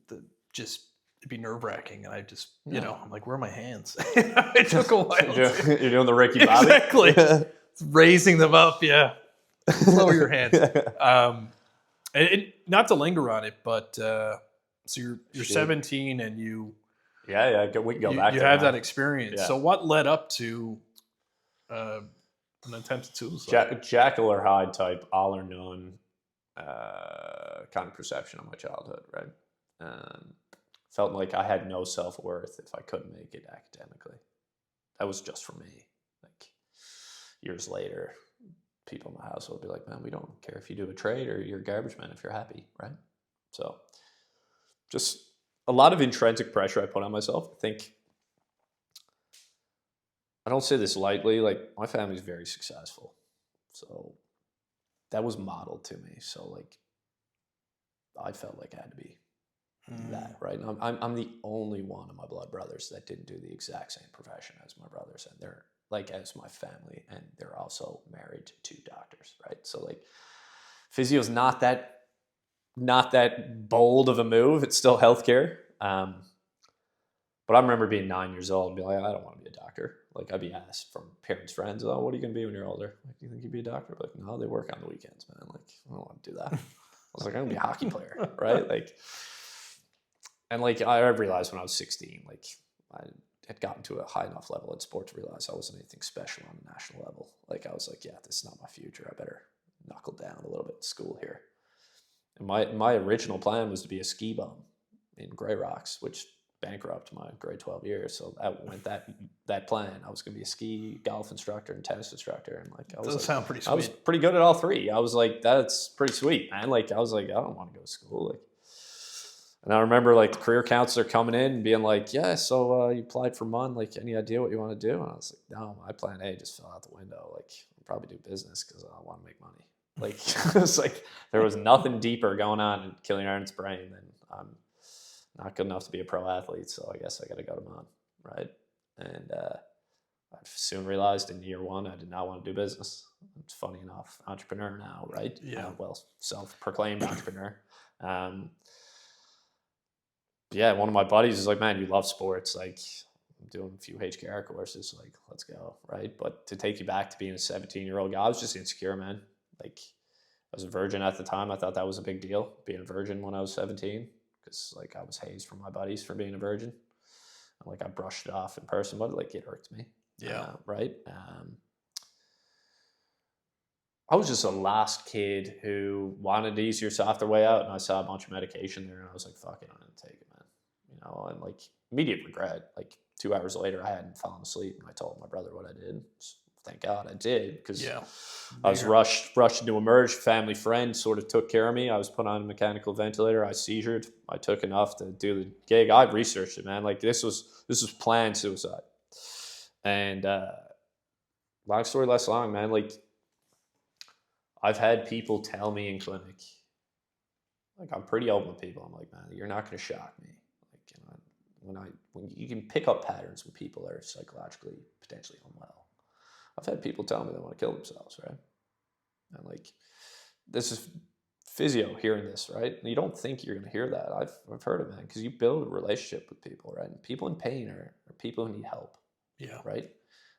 it'd be nerve-wracking, and I just, you know, I'm like, where are my hands? It took a while. You're doing the Ricky Bobby? Exactly. Raising them up, yeah. Lower your hands. Not to linger on it, but so you're 17 and you we can go back. You have that experience. Yeah. So what led up to an attempted suicide? Jekyll or Hyde type, all or none kind of perception of my childhood, right? Felt like I had no self-worth if I couldn't make it academically. That was just for me. Like years later, people in my house would be like, man, we don't care if you do a trade or you're a garbage man if you're happy, right? So just a lot of intrinsic pressure I put on myself. I think, I don't say this lightly, like my family's very successful. So that was modeled to me. So like, I felt like I had to be that, right? And I'm the only one of my blood brothers that didn't do the exact same profession as my brothers, and they're like as my family, and they're also married to doctors, right? So like, physio's not that bold of a move. It's still healthcare. But I remember being 9 years old and be like, I don't want to be a doctor. Like I'd be asked from parents, friends, oh, what are you going to be when you're older? Like, do you think you'd be a doctor? Like, no, they work on the weekends, man. Like, I don't want to do that. I was like, I'm going to be a hockey player, right? Like, and like I realized when I was 16, like I had gotten to a high enough level in sport to realize I wasn't anything special on a national level. Like I was like, yeah, this is not my future. I better knuckle down a little bit in school here. And my original plan was to be a ski bum in Grey Rocks, which bankrupt my grade 12 years. So that went that plan. I was going to be a ski, golf instructor, and tennis instructor. And like, I was Does sound pretty sweet. I was pretty good at all three. I was like, that's pretty sweet, man. Like I was like, I don't want to go to school. Like, and I remember like the career counselor coming in and being like, yeah, so you applied for MUN, like any idea what you want to do? And I was like, no, my plan A just fell out the window. Like I'll probably do business because I want to make money. Like it was like there was nothing deeper going on in Cillian Harnett's brain than I'm not good enough to be a pro athlete, so I guess I got to go to MUN, right? And I soon realized in year one I did not want to do business. It's funny enough, entrepreneur now, right? Yeah. Well, self-proclaimed entrepreneur. Yeah, one of my buddies is like, man, you love sports. Like, I'm doing a few HKR courses. Like, let's go, right? But to take you back to being a 17-year-old guy, I was just insecure, man. Like, I was a virgin at the time. I thought that was a big deal, being a virgin when I was 17, because, like, I was hazed from my buddies for being a virgin. And, like, I brushed it off in person, but, like, it irked me. Yeah. Right? I was just a lost kid who wanted the easier, softer way out, and I saw a bunch of medication there, and I was like, fuck it, I'm going to take it, man. You know, and, like, immediate regret. Like, 2 hours later, I hadn't fallen asleep, and I told my brother what I did. Thank God I did, because I was rushed into emerge. Family friend sort of took care of me. I was put on a mechanical ventilator. I seizured. I took enough to do the gig. I researched it, man. Like this was planned suicide. And long story less long, man. Like, I've had people tell me in clinic, like, I'm pretty open with people. I'm like, man, you're not going to shock me. Like, you know, when you can pick up patterns when people are psychologically potentially unwell. I've had people tell me they want to kill themselves, right? And like, this is physio hearing this, right? And you don't think you're going to hear that. I've heard it, man, because you build a relationship with people, right? And people in pain are people who need help. Yeah. Right?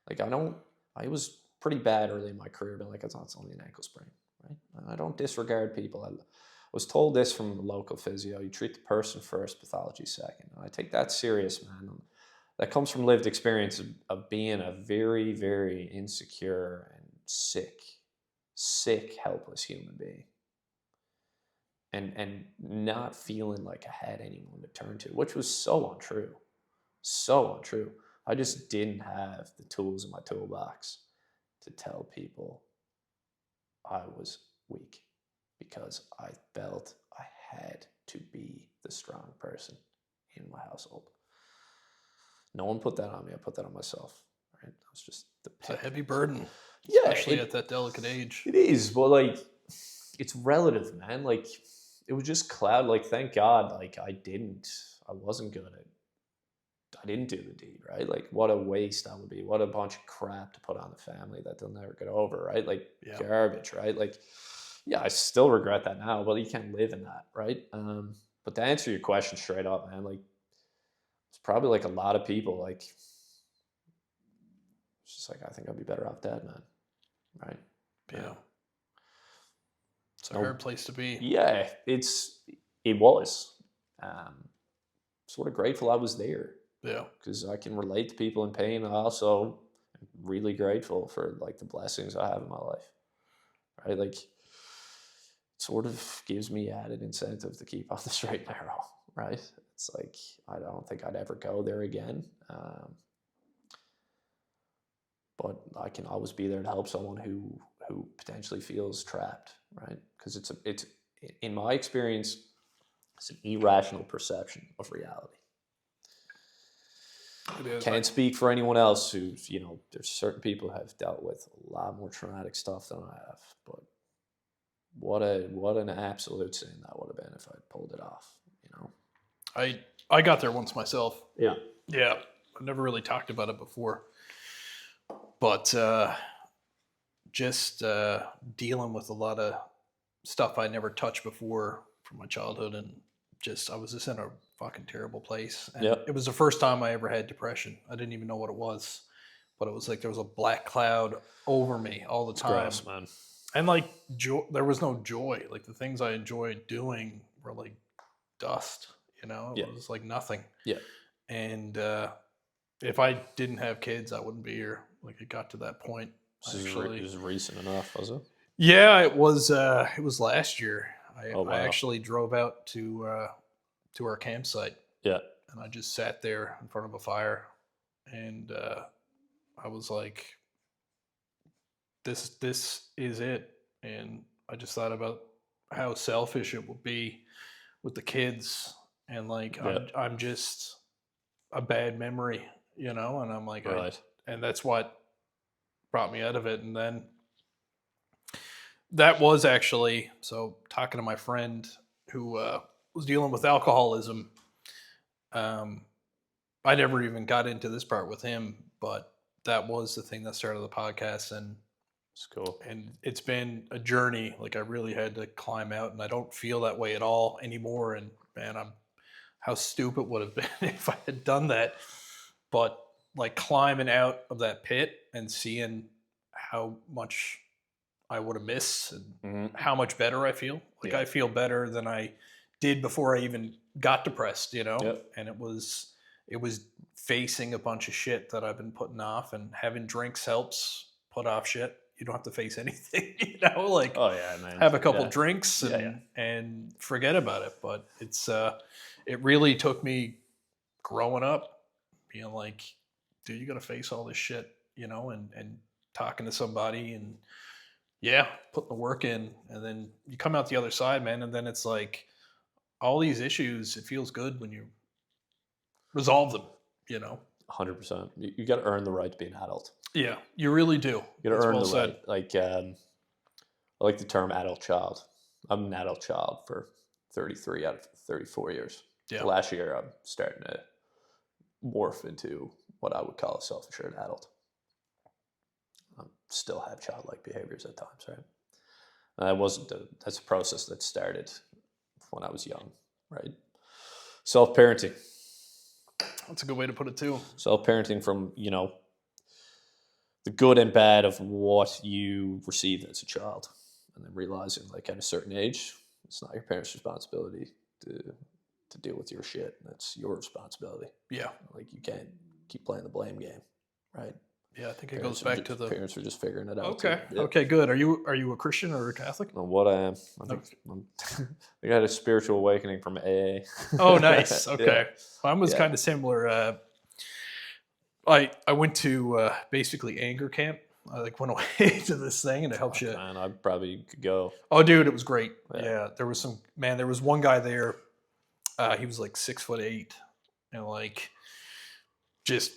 Like, I was pretty bad early in my career, but like, it's only an ankle sprain, right? And I don't disregard people. I was told this from a local physio: you treat the person first, pathology second. And I take that serious, man. And that comes from lived experience of being a very, very insecure and sick, helpless human being. And not feeling like I had anyone to turn to, which was so untrue. So untrue. I just didn't have the tools in my toolbox to tell people I was weak, because I felt I had to be the strong person in my household. No one put that on me. I put that on myself. Right? It was just it's a heavy burden, especially at that delicate age. It is, but like, it's relative, man. Like, it was just cloud. Like, thank God, like, I wasn't good at. I didn't do the deed, right? Like, what a waste that would be. What a bunch of crap to put on the family that they'll never get over, right? Like, garbage, right? Like, yeah, I still regret that now, but you can't live in that, right? But to answer your question straight up, man, like, it's probably like a lot of people, like, it's just like, I think I'd be better off dead, man, right? Yeah. It's a hard place to be. Yeah, it was. Sort of grateful I was there. Yeah. Because I can relate to people in pain. I also am really grateful for like the blessings I have in my life. Right? Like, it sort of gives me added incentive to keep on the straight and narrow. Right? It's like, I don't think I'd ever go there again. But I can always be there to help someone who potentially feels trapped. Right? Because it's in my experience, it's an irrational perception of reality. Can't speak for anyone else who's, there's certain people who have dealt with a lot more traumatic stuff than I have, but what an absolute sin that would have been if I pulled it off, I got there once myself. Yeah. Yeah. I've never really talked about it before, but just dealing with a lot of stuff I never touched before from my childhood, and I was just in a fucking terrible place. And It was the first time I ever had depression. I didn't even know what it was, but it was like there was a black cloud over me all the time. It's gross, man. And like there was no joy. Like the things I enjoyed doing were like dust, It was like nothing. Yeah. And if I didn't have kids, I wouldn't be here. Like it got to that point. Actually, it was recent enough, was it? Yeah, it was last year. Wow. I actually drove out to our campsite. Yeah. And I just sat there in front of a fire, and I was like, this is it. And I just thought about how selfish it would be with the kids, and like I'm just a bad memory, and I'm like, right. And that's what brought me out of it. And then that was actually, so talking to my friend who was dealing with alcoholism. I never even got into this part with him, but that was the thing that started the podcast, and it's cool. And it's been a journey. Like I really had to climb out, and I don't feel that way at all anymore. And man, how stupid would have been if I had done that. But like climbing out of that pit and seeing how much I would have missed and how much better I feel. Like I feel better than I did before I even got depressed, Yep. And it was facing a bunch of shit that I've been putting off, and having drinks helps put off shit. You don't have to face anything, like oh yeah, man. Have a couple drinks and forget about it. But it's it really took me growing up being like, dude, you got to face all this shit, and talking to somebody and putting the work in, and then you come out the other side, man. And then it's like all these issues, it feels good when you resolve them, 100%. You got to earn the right to be an adult. Yeah, you really do. You got to earn well the said. right. Like, I like the term adult child. I'm an adult child for 33 out of 34 years. Yeah. Last year, I'm starting to morph into what I would call a self-assured adult. I still have childlike behaviors at times, right? And that's a process that started when I was young, right? Self-parenting. That's a good way to put it too. Self-parenting from, the good and bad of what you received as a child. And then realizing, like, at a certain age, it's not your parents' responsibility to deal with your shit. That's your responsibility. Yeah. Like, you can't keep playing the blame game, right? Yeah, I think it goes back to the parents are just figuring it out. Okay. Too. Yeah. Okay, good. Are you a Christian or a Catholic? Well, what I am. I got a spiritual awakening from AA. Oh, nice. Okay. Yeah. Mine was kind of similar. I went to basically anger camp. I went away to this thing, and it helps you. Man, I probably could go. Oh, dude, it was great. Yeah. There was there was one guy there. He was like 6'8", and just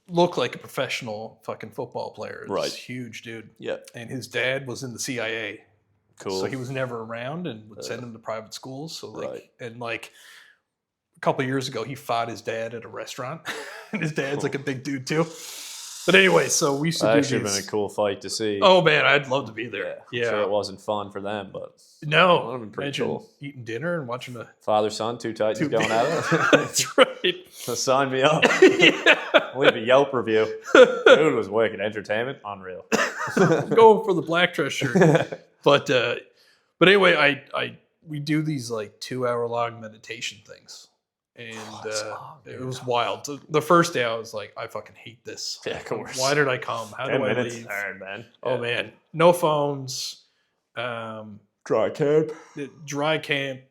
looked like a professional fucking football player. Right. This huge dude. Yeah. And his dad was in the CIA. Cool. So he was never around and would send him to private schools. So Right. and a couple of years ago, he fought his dad at a restaurant, and his dad's like a big dude too. But anyway, so we used to do Actually these. been a cool fight to see. Oh man, I'd love to be there. Yeah. I'm sure it wasn't fun for them, but No, that would've been pretty imagine cool. eating dinner and watching a. Father son, two titans going at it. That's right. So sign me up. Yeah. Leave a Yelp review. Dude was wicked. Entertainment, unreal. Going for the black dress shirt. But anyway, we do these 2-hour-long meditation things, and it was wild. The first day I was like, I fucking hate this. Yeah, of course. Why did I come? How 10 do I minutes leave? hard, man. Oh man, no phones. Dry camp. Dry camp,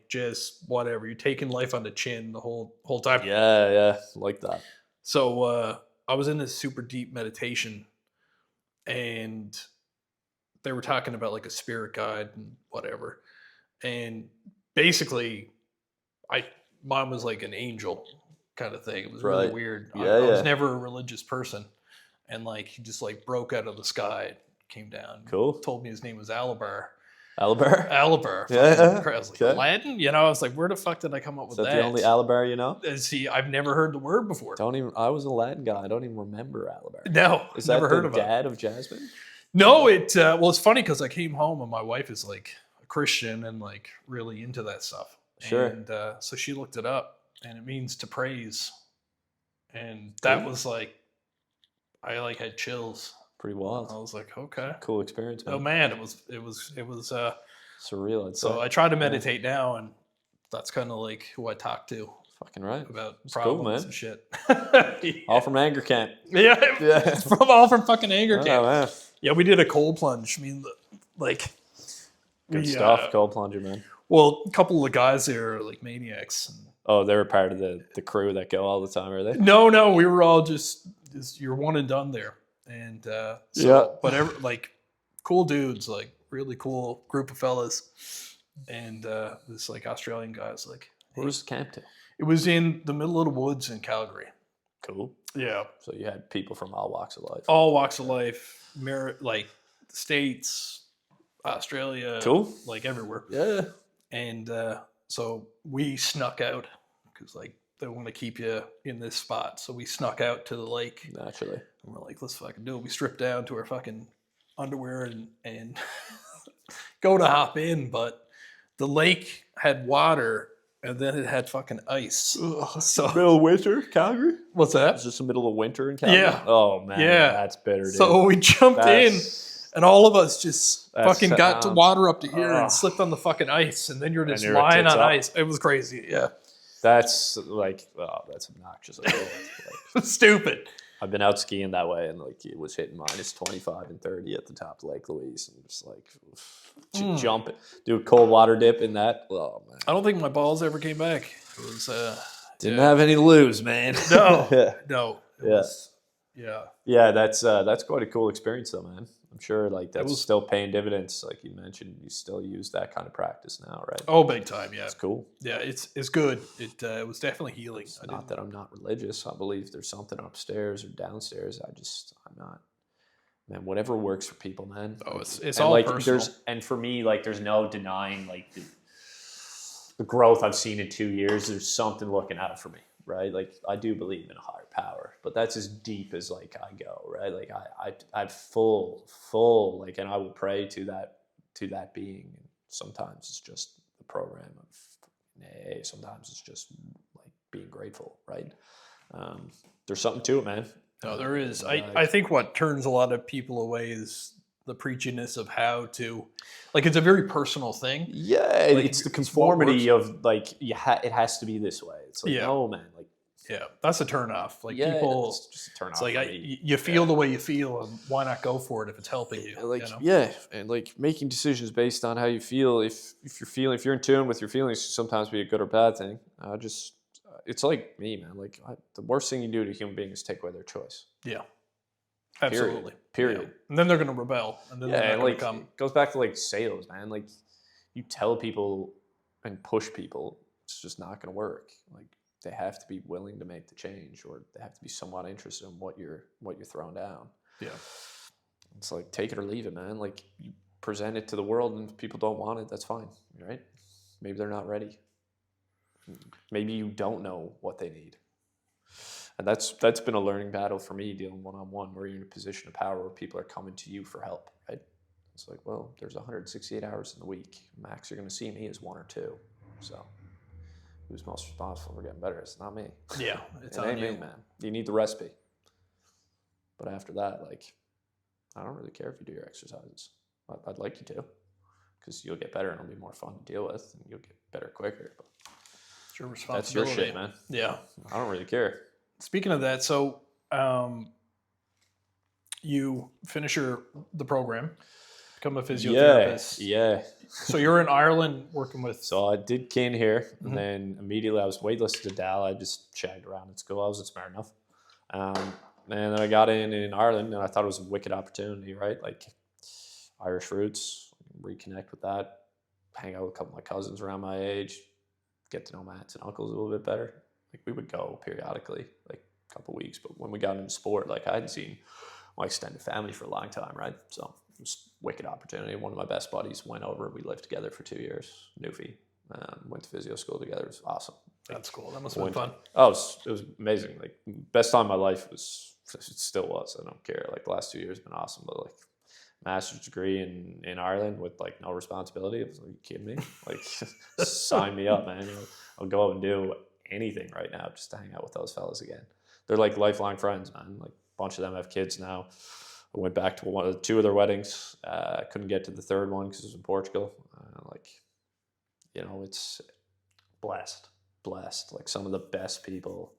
just whatever. You're taking life on the chin the whole time. Yeah, like that. So I was in this super deep meditation, and they were talking about a spirit guide and whatever. And basically, mine was like an angel kind of thing. It was really weird. I was never a religious person, and he just broke out of the sky, came down. Cool. Told me his name was Alabar. Alabar? Yeah. I was like, Okay. Aladdin? I was like, where the fuck did I come up with Is that? that the only Alabar you know? And see, I've never heard the word before. I was a Latin guy. I don't even remember Alabar. No, Is never that heard the of it. dad of Jasmine? No, it's funny because I came home and my wife is a Christian and really into that stuff. Sure. And so she looked it up, and it means to praise. And that was I had chills. Pretty wild. I was like, okay. Cool experience, man. Oh man, it was Surreal, I'd say. so I try to meditate now, and that's kind of who I talk to Fucking right. about It's problems cool, man. and shit. All from anger camp. Yeah, Yeah. it's all from fucking anger camp. Oh, man. Yeah, we did a cold plunge. I mean, Good stuff. Cold plunger, man. Well, a couple of the guys there are maniacs. And Oh, they were part of the crew that go all the time, are they? no, we were all just you're one and done there. And whatever, cool dudes, really cool group of fellas. And this Australian guy's Where was the camp to? it was in the middle of the woods in Calgary. Cool. Yeah. So you had people from all walks of life. All walks of life, the States, Australia, Cool. Everywhere. Yeah. And so we snuck out because they want to keep you in this spot. So we snuck out to the lake. Naturally. And we're like, let's fucking do it. We stripped down to our fucking underwear and go to hop in. But the lake had water, and then it had fucking ice. So Middle of winter, Calgary? what's that? Is this the middle of winter in Calgary? Yeah. Oh, man. Yeah. That's bitter, dude. So we jumped in, and all of us just That fucking got to sounds- water up to here Ugh. and slipped on the fucking ice, and then you're just you're lying tits on up. ice. It was crazy. Yeah. That's that's obnoxious. Stupid. I've been out skiing that way, and it was hitting minus 25 and 30 at the top of Lake Louise, and just jump it, do a cold water dip in that. Oh man, I don't think my balls ever came back. It was didn't have any to lose, man. no, Yeah. no. It Yeah. was- yeah. Yeah, that's quite a cool experience, though, man. I'm sure like that's still paying dividends. Like you mentioned, you still use that kind of practice now, right? Oh, big time. Yeah. It's cool. Yeah. It's good. It was definitely healing. It's not that I'm not religious. I believe there's something upstairs or downstairs. I'm not, man, whatever works for people, man. Oh, like, it's all like personal. And for me, like there's no denying like the growth I've seen in 2 years. There's something looking out for me, right? Like I do believe in a higher power, but that's as deep as like I go, right? Like I full like, and I will pray to that being. And sometimes it's just the program of AA. Sometimes it's just like being grateful, right? There's something to it, man. No, there is. I think what turns a lot of people away is the preachiness of how to, like, it's a very personal thing. Yeah, like, it's the conformity of like it has to be this way. It's like, no, man, like, yeah, that's a turn off. Like people, it's just a turn off. It's like you feel the way you feel, and why not go for it if it's helping you? Like, you know? Yeah, and like making decisions based on how you feel. If you're in tune with your feelings, sometimes be a good or bad thing. It's like me, man. Like the worst thing you do to a human being is take away their choice. Yeah. Absolutely. Period. Yeah. And then they're going to rebel. And then they're not going to come. It goes back to like sales, man. Like you tell people and push people, it's just not going to work. Like they have to be willing to make the change, or they have to be somewhat interested in what you're throwing down. Yeah. It's like take it or leave it, man. Like you present it to the world, and if people don't want it, that's fine, right? Maybe they're not ready. Maybe you don't know what they need. And that's been a learning battle for me, dealing one-on-one, where you're in a position of power where people are coming to you for help, right? It's like, well, there's 168 hours in the week. Max you're going to see me is 1 or 2. So who's most responsible for getting better? It's not me. Yeah, it's it on ain't you, me, man. You need the recipe. But after that, like, I don't really care if you do your exercises. I'd like you to, because you'll get better and it'll be more fun to deal with, and you'll get better quicker. But it's your responsibility. That's your shit, man. Yeah. I don't really care. Speaking of that, so you finish the program, become a physiotherapist. Yeah. So you're in Ireland working with... So I did kin here, and then immediately I was waitlisted to Dal. I just shagged around at school. I wasn't smart enough. And then I got in Ireland, and I thought it was a wicked opportunity, right? Like Irish roots, reconnect with that, hang out with a couple of my cousins around my age, get to know my aunts and uncles a little bit better. Like we would go periodically, like a couple of weeks, but when we got into sport, like I hadn't seen my extended family for a long time, right? So it was a wicked opportunity. One of my best buddies went over. We lived together for 2 years. Newfie, went to physio school together. It was awesome. That's cool. That must have been fun. Oh, it was amazing. Like best time of my life it still was. I don't care. Like the last 2 years have been awesome, but like master's degree in Ireland with like no responsibility. I was like, are you kidding me? Like sign me up, man. I'll go out and do anything right now just to hang out with those fellas again. They're like lifelong friends, man. Like a bunch of them have kids now. I went back to 2 of their weddings. I couldn't get to the third one because it was in Portugal. It's blessed. Like some of the best people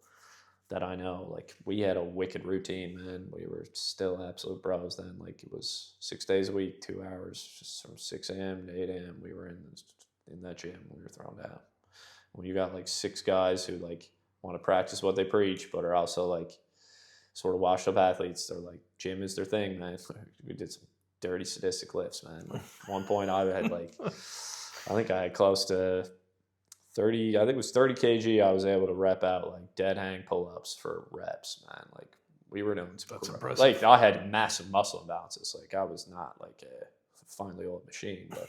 that I know. Like we had a wicked routine, man. We were still absolute bros then. Like it was 6 days a week, 2 hours, just from 6 a.m. to 8 a.m. We were in that gym. We were thrown down. When you got like 6 guys who like want to practice what they preach, but are also like sort of washed up athletes, they're like, gym is their thing, man. We did some dirty sadistic lifts, man. Like, at one point I had close to 30, I think it was 30 kg. I was able to rep out like dead hang pull-ups for reps, man. Like we were doing some That's impressive. Like I had massive muscle imbalances. Like I was not like a finely oiled machine, but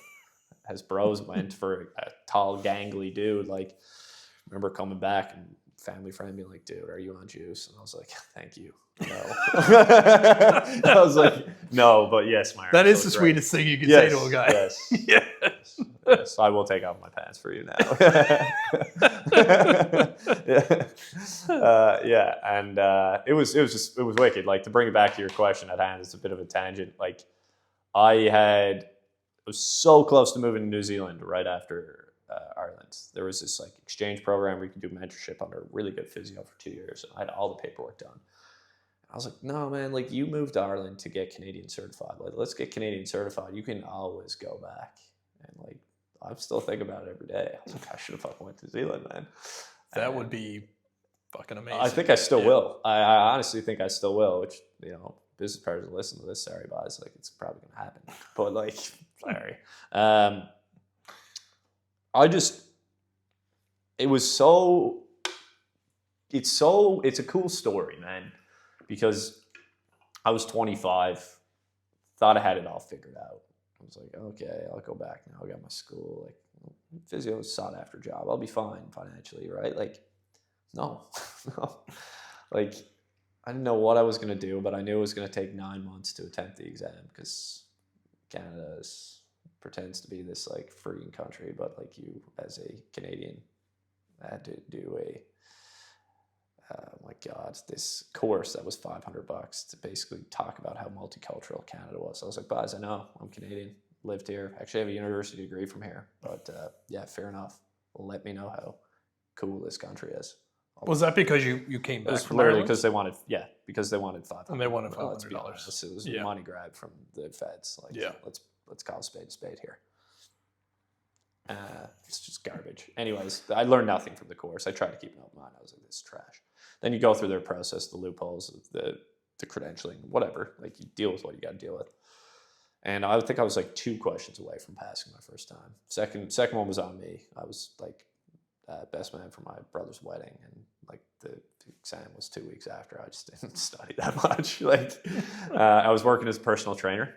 as bros went for a tall, gangly dude, like I remember coming back and family friend being like, dude, are you on juice? And I was like, thank you. No. I was like, no, but yes, my that is the sweetest thing you can say to a guy. Yes. Yes. I will take off my pants for you now. And it was wicked. Like to bring it back to your question at hand, it's a bit of a tangent. Like I was so close to moving to New Zealand right after Ireland. There was this like exchange program where you could do mentorship under a really good physio for 2 years. And I had all the paperwork done. I was like, no, man, like you moved to Ireland to get Canadian certified. Like, let's get Canadian certified. You can always go back. And like, I'm still thinking about it every day. I was like, I should have fucking went to New Zealand, man. That would be fucking amazing. I think I still will. I honestly think I still will, which, business partners listen to this, sorry guys, like it's probably gonna happen. But like, sorry. It's a cool story, man, because I was 25, thought I had it all figured out. I was like, okay, I'll go back now. I got my school. Like, physio is a sought after job. I'll be fine financially, right? Like, no, no. Like, I didn't know what I was going to do, but I knew it was going to take 9 months to attempt the exam because Canada pretends to be this like freeing country, but like you as a Canadian had to do my God, this course that was $500 to basically talk about how multicultural Canada was. I was like, guys, I know I'm Canadian, lived here, actually have a university degree from here, but yeah, fair enough. Let me know how cool this country is. Was that because you came back? It was from literally Ireland? because they wanted $500. And they wanted Let's be $500. honest, it was a money grab from the feds. Like, let's call a spade here. It's just garbage. Anyways, I learned nothing from the course. I tried to keep an open mind. I was like, this is trash. Then you go through their process, the loopholes, the credentialing, whatever. Like, you deal with what you got to deal with. And I think I was like 2 questions away from passing my first time. Second one was on me. I was like best man for my brother's wedding, and like the exam was 2 weeks after. I just didn't study that much. Like, I was working as a personal trainer.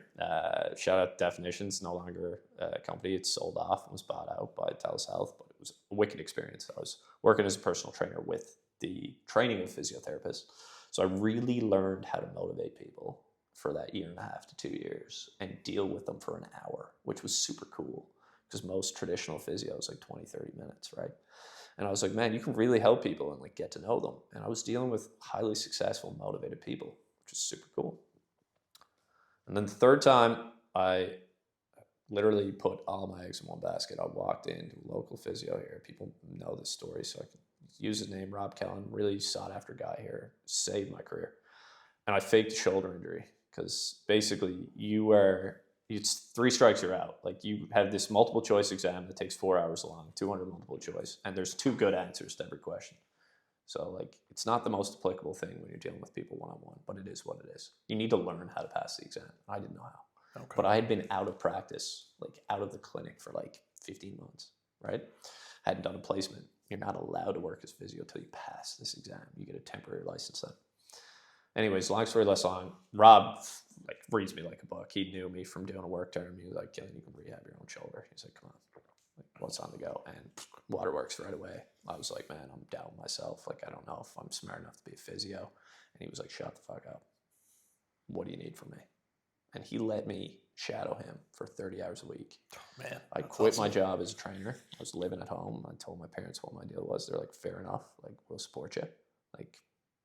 Shout out Definitions, no longer a company. It's sold off and was bought out by TELUS Health, but it was a wicked experience. I was working as a personal trainer with the training of physiotherapists. So I really learned how to motivate people for that 1.5 to 2 years and deal with them for an hour, which was super cool because most traditional physio is like 20, 30 minutes, right? And I was like, man, you can really help people and like get to know them. And I was dealing with highly successful, motivated people, which is super cool. And then the third time, I literally put all my eggs in one basket. I walked into a local physio here. People know this story, so I can use his name, Rob Kellen, really sought after guy here, saved my career. And I faked a shoulder injury because basically it's 3 strikes, you're out. Like, you have this multiple choice exam that takes 4 hours long, 200 multiple choice, and there's 2 good answers to every question. So like, it's not the most applicable thing when you're dealing with people one-on-one, but it is what it is. You need to learn how to pass the exam. I didn't know how. Okay. But I had been out of practice, like out of the clinic for like 15 months, right? Hadn't done a placement. You're not allowed to work as physio until you pass this exam. You get a temporary license then. Anyways, long story less long, Rob like reads me like a book. He knew me from doing a work term. He was like, Cillian, you can rehab your own shoulder. He's like, come on, like, what's on the go? And waterworks right away. I was like, man, I'm doubting myself. Like, I don't know if I'm smart enough to be a physio. And he was like, shut the fuck up. What do you need from me? And he let me shadow him for 30 hours a week. Oh, man, I quit my job as a trainer. I was living at home. I told my parents what my deal was. They're like, fair enough. Like, we'll support you. Like,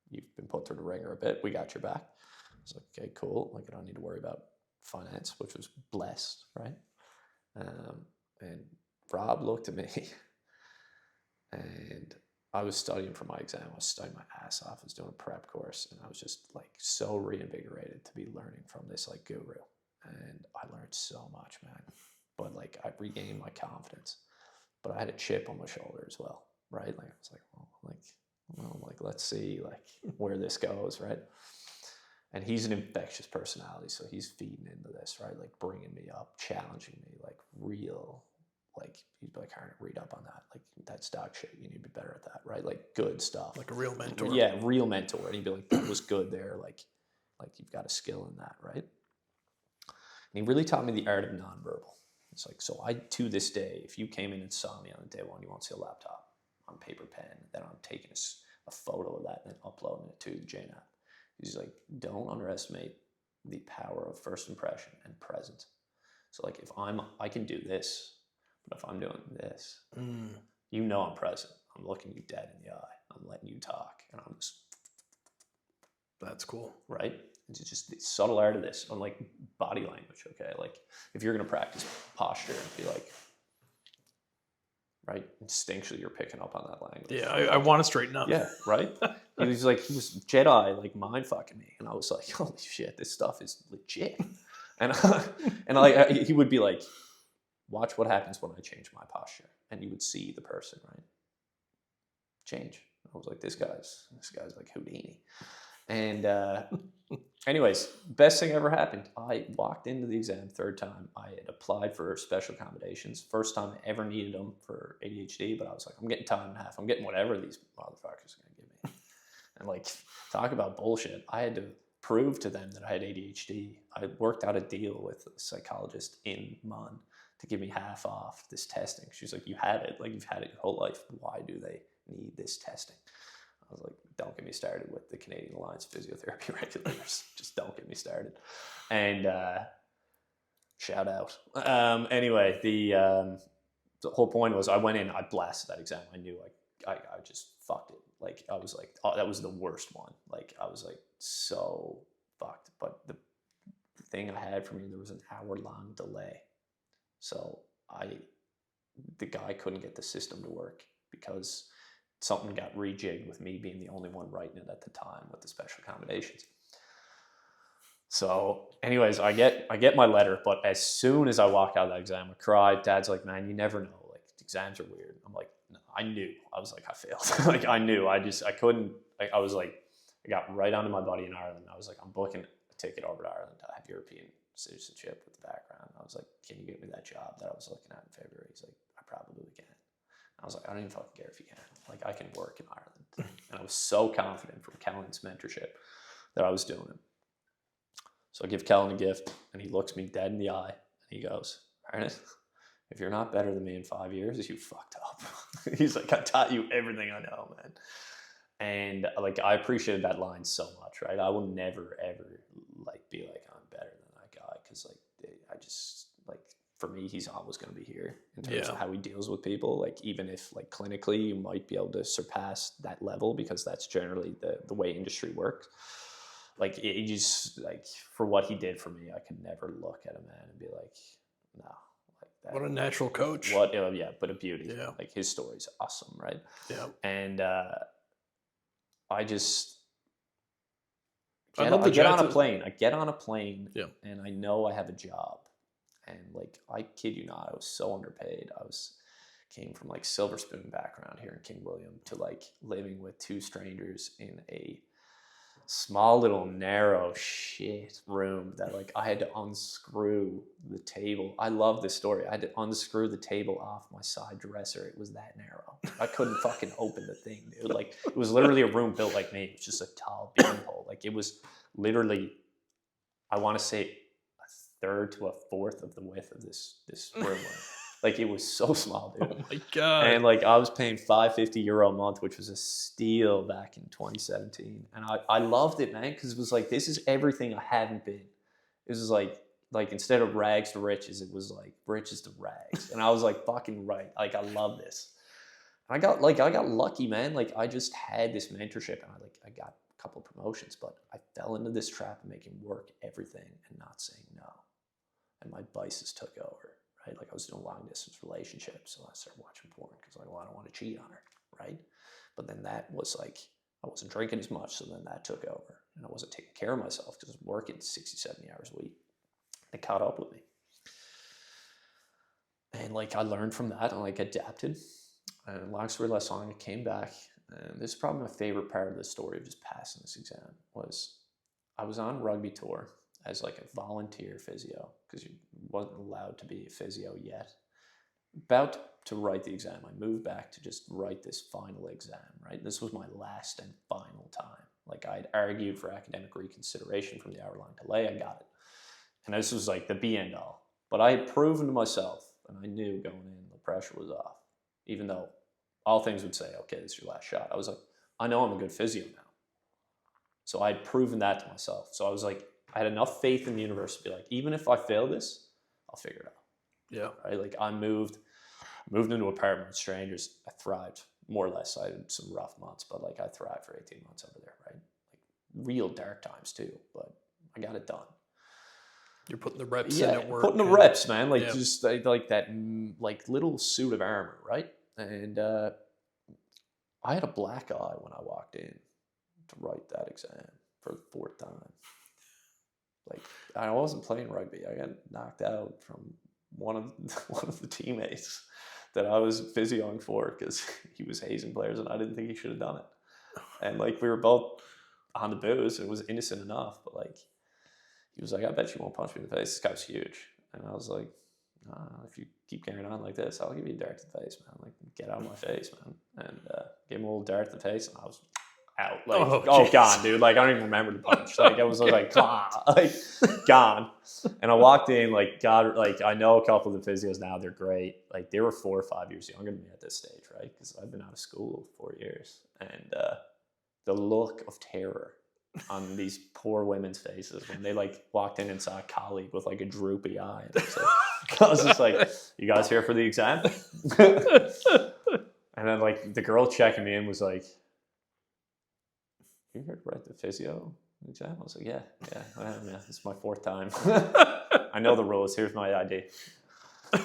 you've been put through the ringer a bit. We got your back. I was like, okay, cool. Like, I don't need to worry about finance, which was blessed, right? And Rob looked at me and I was studying for my exam. I was studying my ass off. I was doing a prep course and I was just like so reinvigorated to be learning from this like guru. And I learned so much, man. But like, I regained my confidence, but I had a chip on my shoulder as well, right? Like, I was like, well, let's see like where this goes, right? And he's an infectious personality, so he's feeding into this, right? Like, bringing me up, challenging me, like real, like, he'd be like, Harnett, read up on that. Like, that's dog shit. You need to be better at that, right? Like, good stuff. Like a real mentor. Yeah, real mentor. And he'd be like, that was good there. Like you've got a skill in that, right? And he really taught me the art of nonverbal. It's like, so to this day, if you came in and saw me on day one, you won't see a laptop on paper pen, then I'm taking a photo of that and then uploading it to the JNAP. He's like, don't underestimate the power of first impression and presence. So like, if I can do this, but if I'm doing this, you know I'm present. I'm looking you dead in the eye. I'm letting you talk, and I'm just. That's cool, right? It's just the subtle art of this on like body language. Okay, like if you're gonna practice posture and be like, right, instinctually you're picking up on that language. Yeah, I want to straighten up. Yeah, right. He was Jedi like mind fucking me, and I was like, holy shit, this stuff is legit. And he would be like, watch what happens when I change my posture, and you would see the person, right, change. I was like, this guy's like Houdini. And anyways, best thing ever happened. I walked into the exam third time. I had applied for special accommodations. First time I ever needed them for ADHD, but I was like, I'm getting time and a half. I'm getting whatever these motherfuckers are going to give me. And like, talk about bullshit. I had to prove to them that I had ADHD. I worked out a deal with a psychologist in Mun to give me half off this testing. She was like, you had it. Like, you've had it your whole life. Why do they need this testing? I was like, don't get me started with the Canadian Alliance Physiotherapy Regulators. Just don't get me started. And shout out. Anyway, the whole point was I went in, I blasted that exam. I knew I just fucked it. Like, I was like, oh, that was the worst one. Like, I was like so fucked. But the thing I had for me, there was an hour-long delay. So the guy couldn't get the system to work because something got rejigged with me being the only one writing it at the time with the special accommodations. So anyways, I get my letter, but as soon as I walk out of that exam, I cried. Dad's like, man, you never know. Like, exams are weird. I'm like, no, I knew. I was like, I failed. Like, I knew. I couldn't. Like, I was like, I got right onto my buddy in Ireland. I was like, I'm booking a ticket over to Ireland to have European citizenship with the background. I was like, can you get me that job that I was looking at in February? He's like, I probably can. I was like, I don't even fucking care if you can. Like, I can work in Ireland. And I was so confident from Kellen's mentorship that I was doing it. So I give Kellen a gift, and he looks me dead in the eye, and he goes, Harnett, if you're not better than me in 5 years, you fucked up. He's like, I taught you everything I know, man. And like, I appreciated that line so much, right? I will never, ever like be like, I'm better than that guy. Cause like, I just like, for me, he's always going to be here in terms of how he deals with people. Like, even if like clinically you might be able to surpass that level, because that's generally the way industry works. Like, it just, like, for what he did for me, I could never look at a man and be like, no. Like that. What a natural coach. What, yeah, but a beauty. Yeah. Like, his story's awesome, right? Yeah. And I just I get on a plane. I get on a plane, yeah, and I know I have a job. And like, I kid you not, I was so underpaid. Came from like Silver Spoon background here in King William to like living with two strangers in a small little narrow shit room that like I had to unscrew the table. I love this story. I had to unscrew the table off my side dresser. It was that narrow. I couldn't fucking open the thing, dude. Like, it was literally a room built like me. It was just a tall beanpole. Like, it was literally, I want to say, a third to a fourth of the width of this room. Like, it was so small, dude. Oh my God. And like, I was paying €550 a month, which was a steal back in 2017. And I loved it, man, because it was like, this is everything I haven't been. It was like instead of rags to riches, it was like riches to rags. And I was like, fucking right. Like, I love this. And I got lucky, man. Like, I just had this mentorship, and I got a couple of promotions, but I fell into this trap of making work everything and not saying no. And my vices took over. Right? Like, I was doing long distance relationships, so I started watching porn because like, well, I don't want to cheat on her, right? But then that was like, I wasn't drinking as much, so then that took over, and I wasn't taking care of myself because I was working 60, 70 hours a week. It caught up with me, and like, I learned from that and like adapted. And long story less long, I came back, and this is probably my favorite part of the story of just passing this exam. Was I was on rugby tour as like a volunteer physio, because you wasn't allowed to be a physio yet. About to write the exam, I moved back to just write this final exam, right? This was my last and final time. Like, I'd argued for academic reconsideration from the hour-long delay, I got it. And this was like the be end all. But I had proven to myself, and I knew going in, the pressure was off. Even though all things would say, okay, this is your last shot. I was like, I know I'm a good physio now. So I had proven that to myself. So I was like, I had enough faith in the universe to be like, even if I fail this, I'll figure it out. Yeah. Right. Like, I moved into an apartment with strangers. I thrived, more or less. I had some rough months, but like, I thrived for 18 months over there, right? Like, real dark times too, but I got it done. You're putting the reps in at work. Putting the reps, man. Like, just like that, like, little suit of armor, right? And I had a black eye when I walked in to write that exam for the fourth time. Like, I wasn't playing rugby. I got knocked out from one of the teammates that I was physioing for because he was hazing players, and I didn't think he should have done it. And like, we were both on the booze. It was innocent enough, but like, he was like, I bet you won't punch me in the face. This guy's huge. And I was like, if you keep carrying on like this, I'll give you a dart to the face, man. Like, get out of my face, man. And gave him a little dart to the face, and I was out. Like, gone, dude. Like, I don't even remember the punch. Like, I was like, gone. And I walked in, like, God, like, I know a couple of the physios now, they're great. Like, they were 4 or 5 years younger than me at this stage, right? Because I've been out of school 4 years. And the look of terror on these poor women's faces when they, like, walked in and saw a colleague with, like, a droopy eye. And I was just like, you guys here for the exam? And then, like, the girl checking me in was like, you here to write the physio exam? I was like, yeah, it's my 4th time. I know the rules. Here's my ID.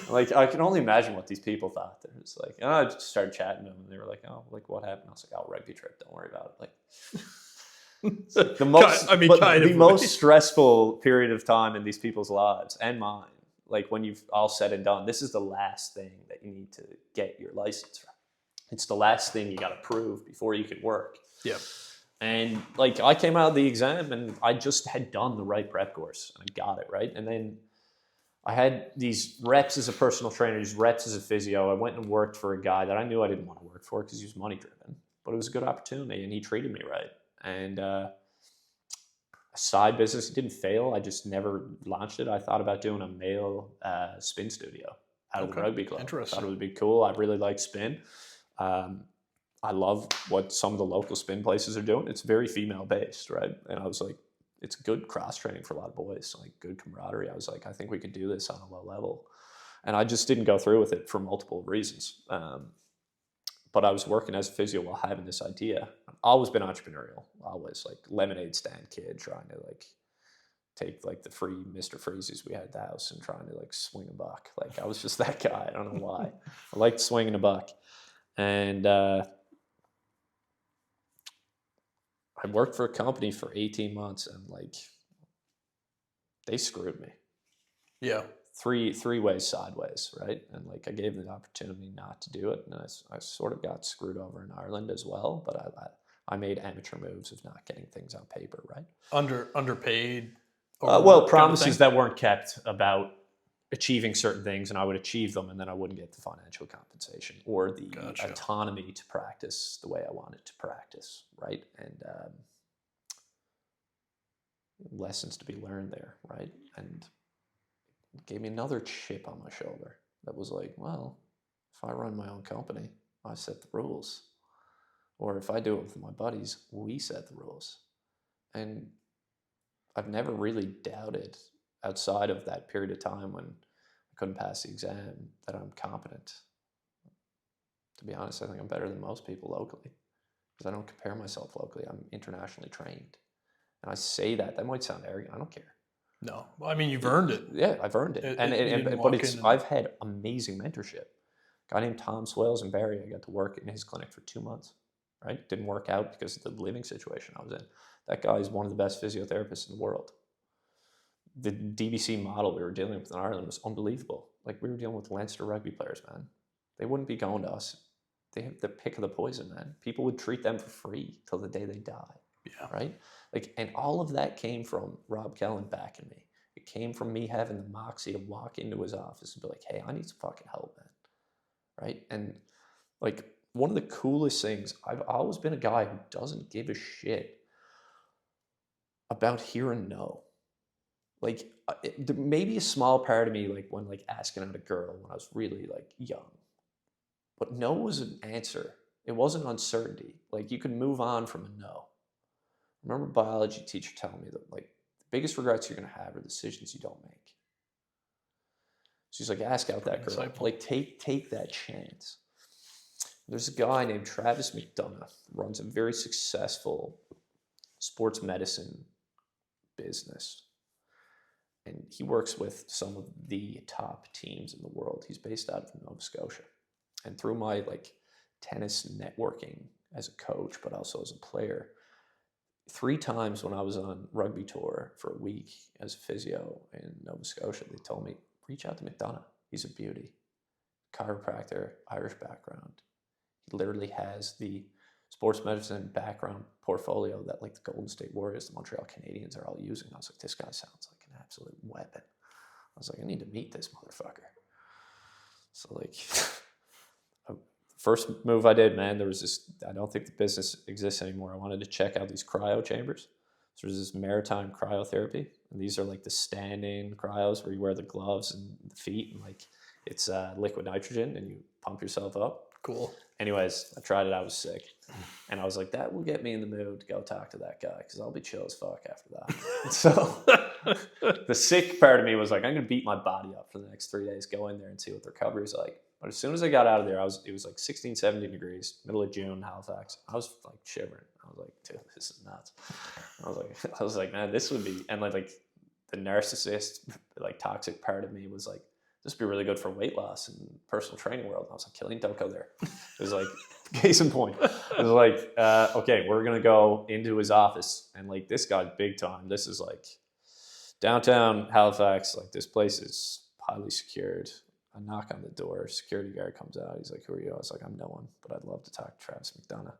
Like, I can only imagine what these people thought. They're just like, and I just started chatting to them, and they were like, oh, like, what happened? I was like, oh, rugby trip. Don't worry about it. Like, the most stressful period of time in these people's lives and mine. Like, when you've all said and done, this is the last thing that you need to get your license right. It's the last thing you got to prove before you can work. Yeah. And, like, I came out of the exam and I just had done the right prep course. I got it, right? And then I had these reps as a personal trainer, these reps as a physio. I went and worked for a guy that I knew I didn't want to work for because he was money driven. But it was a good opportunity and he treated me right. And a side business, it didn't fail. I just never launched it. I thought about doing a male spin studio out of the rugby club. Interesting. I thought it would be cool. I really like spin. I love what some of the local spin places are doing. It's very female based, right? And I was like, it's good cross training for a lot of boys, like good camaraderie. I was like, I think we could do this on a low level. And I just didn't go through with it for multiple reasons. But I was working as a physio while having this idea. I've always been entrepreneurial, always, like lemonade stand kid trying to like take like the free Mr. Freezes we had at the house and trying to like swing a buck. Like I was just that guy. I don't know why. I liked swinging a buck. And I worked for a company for 18 months and like they screwed me. Yeah. Three ways sideways, right? And like I gave them the opportunity not to do it, and I sort of got screwed over in Ireland as well. But I made amateur moves of not getting things on paper, right? Underpaid. Well, promises that weren't kept about achieving certain things, and I would achieve them, and then I wouldn't get the financial compensation or the autonomy to practice the way I wanted to practice, right? And lessons to be learned there, right? And it gave me another chip on my shoulder that was like, well, if I run my own company, I set the rules. Or if I do it with my buddies, we set the rules. And I've never really doubted outside of that period of time when I couldn't pass the exam that I'm competent. To be honest, I think I'm better than most people locally because I don't compare myself locally. I'm internationally trained. And I say that. That might sound arrogant. I don't care. No, I mean, you've earned it. Yeah, I've earned it. I've had amazing mentorship. A guy named Tom Swales in Barrie, I got to work in his clinic for 2 months, right? Didn't work out because of the living situation I was in. That guy is one of the best physiotherapists in the world. The DBC model we were dealing with in Ireland was unbelievable. Like we were dealing with Leinster rugby players, man. They wouldn't be going to us. They have the pick of the poison, man. People would treat them for free till the day they die. Yeah. Right? Like, and all of that came from Rob Kellen backing me. It came from me having the moxie to walk into his office and be like, hey, I need some fucking help, man. Right? And like one of the coolest things, I've always been a guy who doesn't give a shit about hearing no. Like maybe a small part of me, like when like asking out a girl when I was really like young, but no was an answer. It wasn't uncertainty. Like you could move on from a no. I remember a biology teacher telling me that like the biggest regrets you're going to have are decisions you don't make. She's like, ask out that girl. Like take that chance. There's a guy named Travis McDonough who runs a very successful sports medicine business. And he works with some of the top teams in the world. He's based out of Nova Scotia. And through my like tennis networking as a coach, but also as a player, 3 times when I was on rugby tour for a week as a physio in Nova Scotia, they told me, reach out to McDonough. He's a beauty. Chiropractor, Irish background. He literally has the sports medicine background portfolio that like the Golden State Warriors, the Montreal Canadiens are all using. I was like, this guy sounds like an an absolute weapon. I was like, I need to meet this motherfucker. So like, first move I did, man, there was this, I don't think the business exists anymore. I wanted to check out these cryo chambers. So there's this maritime cryotherapy. And these are like the stand-in cryos where you wear the gloves and the feet, and like it's liquid nitrogen and you pump yourself up. Cool. Anyways, I tried it. I was sick. And I was like, that will get me in the mood to go talk to that guy because I'll be chill as fuck after that. So the sick part of me was like, I'm going to beat my body up for the next 3 days, go in there and see what the recovery is like. But as soon as I got out of there, it was like 16, 17 degrees, middle of June, Halifax. I was like shivering. I was like, dude, this is nuts. I was like, man, this would be, and like the narcissist, like toxic part of me was like, this would be really good for weight loss and personal training world. And I was like, Cillian, don't go there. It was like, case in point. It was like, okay, we're going to go into his office. And like, this guy's big time. This is like downtown Halifax. Like, this place is highly secured. I knock on the door. Security guard comes out. He's like, who are you? I was like, I'm no one, but I'd love to talk to Travis McDonough.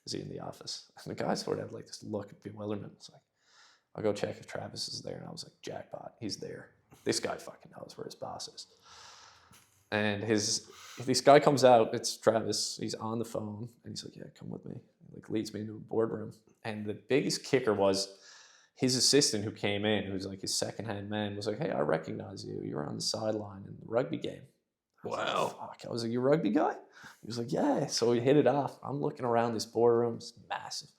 Is he in the office? And the guy sort of had like this look of bewilderment. It's like, I'll go check if Travis is there. And I was like, jackpot, he's there. This guy fucking knows where his boss is. And if this guy comes out, it's Travis. He's on the phone, and he's like, yeah, come with me. He like leads me into a boardroom. And the biggest kicker was his assistant who came in, who's like his second-hand man, was like, hey, I recognize you. You were on the sideline in the rugby game. Wow. Fuck. I was like, you a rugby guy? He was like, yeah. So we hit it off. I'm looking around this boardroom. It's massive.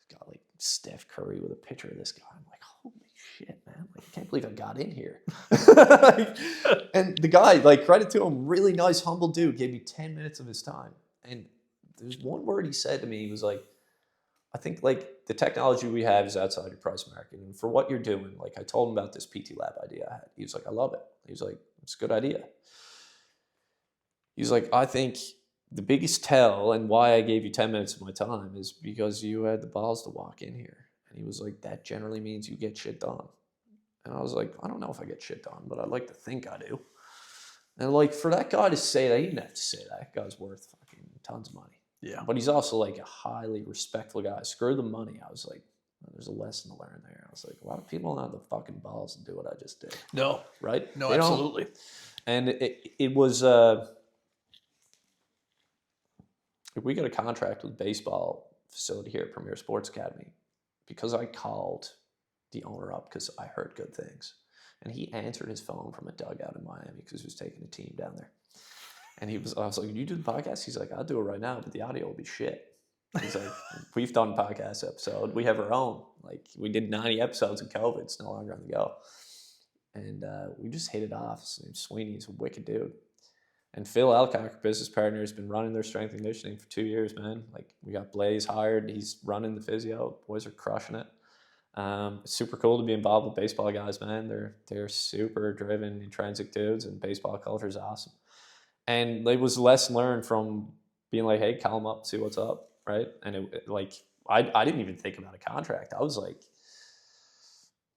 It's got like Steph Curry with a picture of this guy. I'm like, holy shit, man. Like, I can't believe I got in here. And the guy, like, credit to him, really nice, humble dude, gave me 10 minutes of his time. And there's one word he said to me. He was like, I think, like, the technology we have is outside your price market. And for what you're doing, like, I told him about this PT Lab idea I had. He was like, I love it. He was like, it's a good idea. He's like, I think the biggest tell and why I gave you 10 minutes of my time is because you had the balls to walk in here. And he was like, that generally means you get shit done. And I was like, I don't know if I get shit done, but I'd like to think I do. And like, for that guy to say that, he didn't have to say that. That guy's worth fucking tons of money. Yeah. But he's also like a highly respectful guy. Screw the money. I was like, well, there's a lesson to learn there. I was like, a lot of people don't have the fucking balls to do what I just did. No. Right? No, absolutely. And it was, we got a contract with baseball facility here at Premier Sports Academy because I called the owner up because I heard good things. And he answered his phone from a dugout in Miami because he was taking a team down there. And I was like, you do the podcast? He's like, I'll do it right now, but the audio will be shit. He's like, we've done a podcast episode. We have our own. Like, we did 90 episodes in COVID. It's no longer on the go. And we just hit it off. Sweeney's a wicked dude. And Phil Alcock, business partner, has been running their strength and conditioning for 2 years, man. Like, we got Blaze hired. He's running the physio. Boys are crushing it. It's super cool to be involved with baseball guys, man. They're super driven, intrinsic dudes, and baseball culture is awesome. And it was a lesson learned from being like, hey, call him up, see what's up, right? And I didn't even think about a contract. I was like,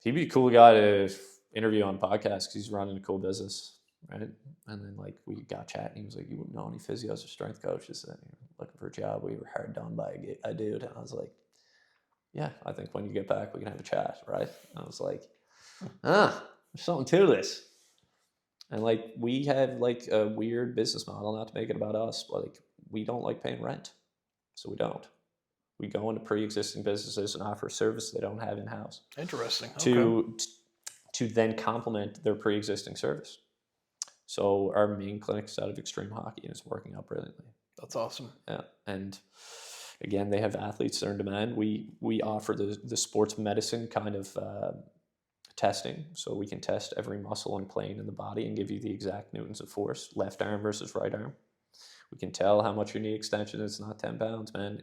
he'd be a cool guy to interview on podcasts because he's running a cool business, right? And then like we got chatting. He was like, you wouldn't know any physios or strength coaches that looking for a job. We were hard done by a dude. And I was like, yeah, I think when you get back, we can have a chat, right? And I was like, there's something to this. And like, we have like a weird business model, not to make it about us, but like, we don't like paying rent. So we don't. We go into pre-existing businesses and offer a service they don't have in-house. Interesting. To then complement their pre-existing service. So our main clinic is out of Extreme Hockey and it's working out brilliantly. That's awesome. Yeah. And again, they have athletes that are in demand. We offer the sports medicine kind of testing. So we can test every muscle and plane in the body and give you the exact newtons of force, left arm versus right arm. We can tell how much your knee extension is. It's not 10 pounds, man.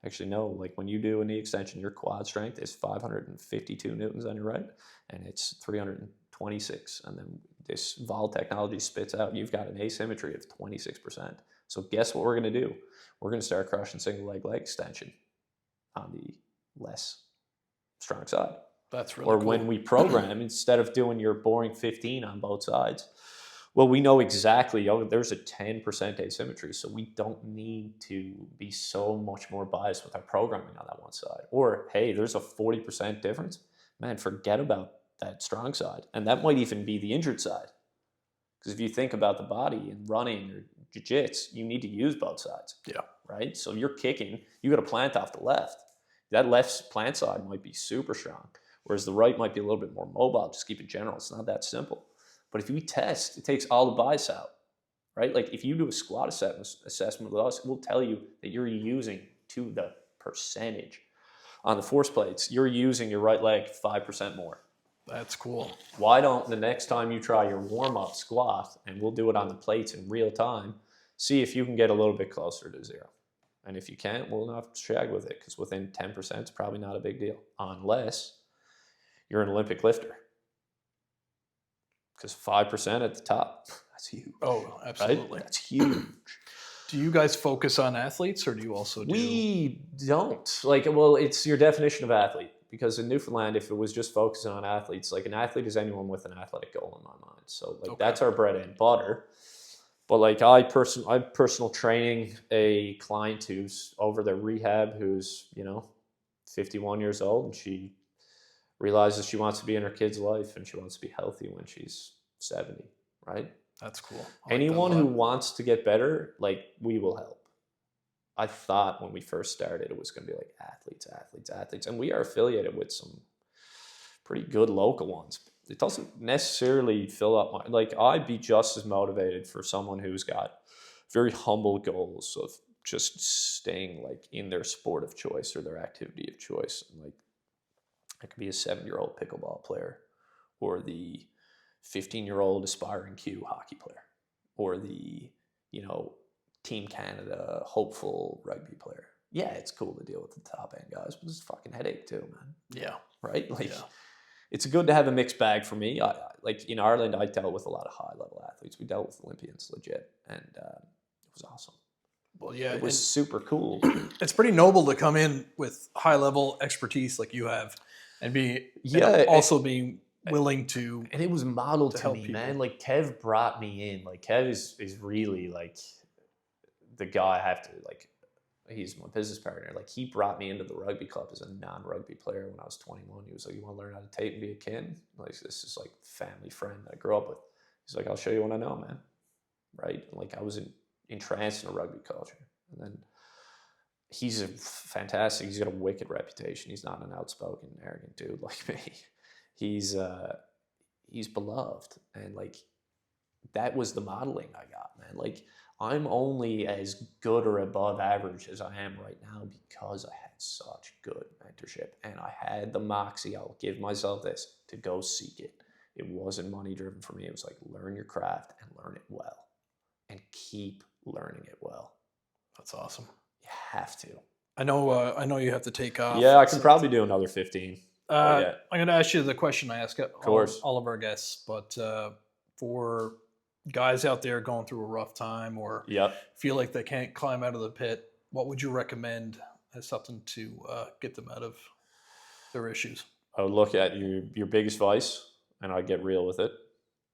Actually, no. Like when you do a knee extension, your quad strength is 552 newtons on your right, and it's 326. And then this Vol technology spits out, you've got an asymmetry of 26%. So guess what we're going to do? We're going to start crushing single leg extension on the less strong side. That's really cool. Or cool. when we program, instead of doing your boring 15 on both sides, well, we know exactly, there's a 10% asymmetry, so we don't need to be so much more biased with our programming on that one side. Or, hey, there's a 40% difference. Man, forget about that strong side. And that might even be the injured side. Because if you think about the body and running or jiu-jitsu, you need to use both sides. Yeah. Right? So you're kicking, you got to plant off the left. That left plant side might be super strong, whereas the right might be a little bit more mobile. Just keep it general. It's not that simple. But if you test, it takes all the bias out, right? Like if you do a squat assessment with us, we'll tell you that you're using to the percentage. On the force plates, you're using your right leg 5% more. That's cool. Why don't the next time you try your warm-up squat, and we'll do it on the plates in real time, see if you can get a little bit closer to zero. And if you can't, we'll not shag with it, because within 10% is probably not a big deal, unless you're an Olympic lifter. Because 5% at the top, that's huge. Oh, absolutely. Right? That's huge. Do you guys focus on athletes, or do you also do? We don't. Like, well, it's your definition of athlete. Because in Newfoundland, if it was just focusing on athletes, like an athlete is anyone with an athletic goal in my mind. So like that's our bread and butter. But like I'm personal training a client who's over their rehab, who's 51 years old, and she realizes she wants to be in her kid's life and she wants to be healthy when she's 70. Right? That's cool. Anyone who wants to get better, like we will help. I thought when we first started, it was going to be like athletes. And we are affiliated with some pretty good local ones. It doesn't necessarily fill up my, like I'd be just as motivated for someone who's got very humble goals of just staying like in their sport of choice or their activity of choice. And like I could be a 7-year-old pickleball player or the 15-year-old aspiring Q hockey player or the, Team Canada hopeful rugby player. Yeah, it's cool to deal with the top end guys, but it's a fucking headache too, man. Yeah. Right? Like, it's good to have a mixed bag for me. Like in Ireland, I dealt with a lot of high level athletes. We dealt with Olympians legit, and it was awesome. Well, yeah, it was super cool. It's pretty noble to come in with high level expertise like you have, and be also being willing to. And it was modeled to me, people. man. Like Kev brought me in. Like Kev is really like the guy I have to like. He's my business partner. Like he brought me into the rugby club as a non-rugby player when I was 21. He was like, "You want to learn how to tape and be a kin?" Like this is like family friend that I grew up with. He's like, "I'll show you what I know, man." Right? Like I was entranced in a rugby culture, and then he's a fantastic. He's got a wicked reputation. He's not an outspoken, arrogant dude like me. He's beloved, and like that was the modeling I got, man. Like I'm only as good or above average as I am right now because I had such good mentorship and I had the moxie. I'll give myself this to go seek it. It wasn't money driven for me. It was like learn your craft and learn it well, and keep learning it well. That's awesome. You have to. I know you have to take off. Yeah, I can probably do another 15. I'm going to ask you the question I ask all of our guests, but for guys out there going through a rough time or feel like they can't climb out of the pit, what would you recommend as something to get them out of their issues? I would look at your biggest vice, and I'd get real with it,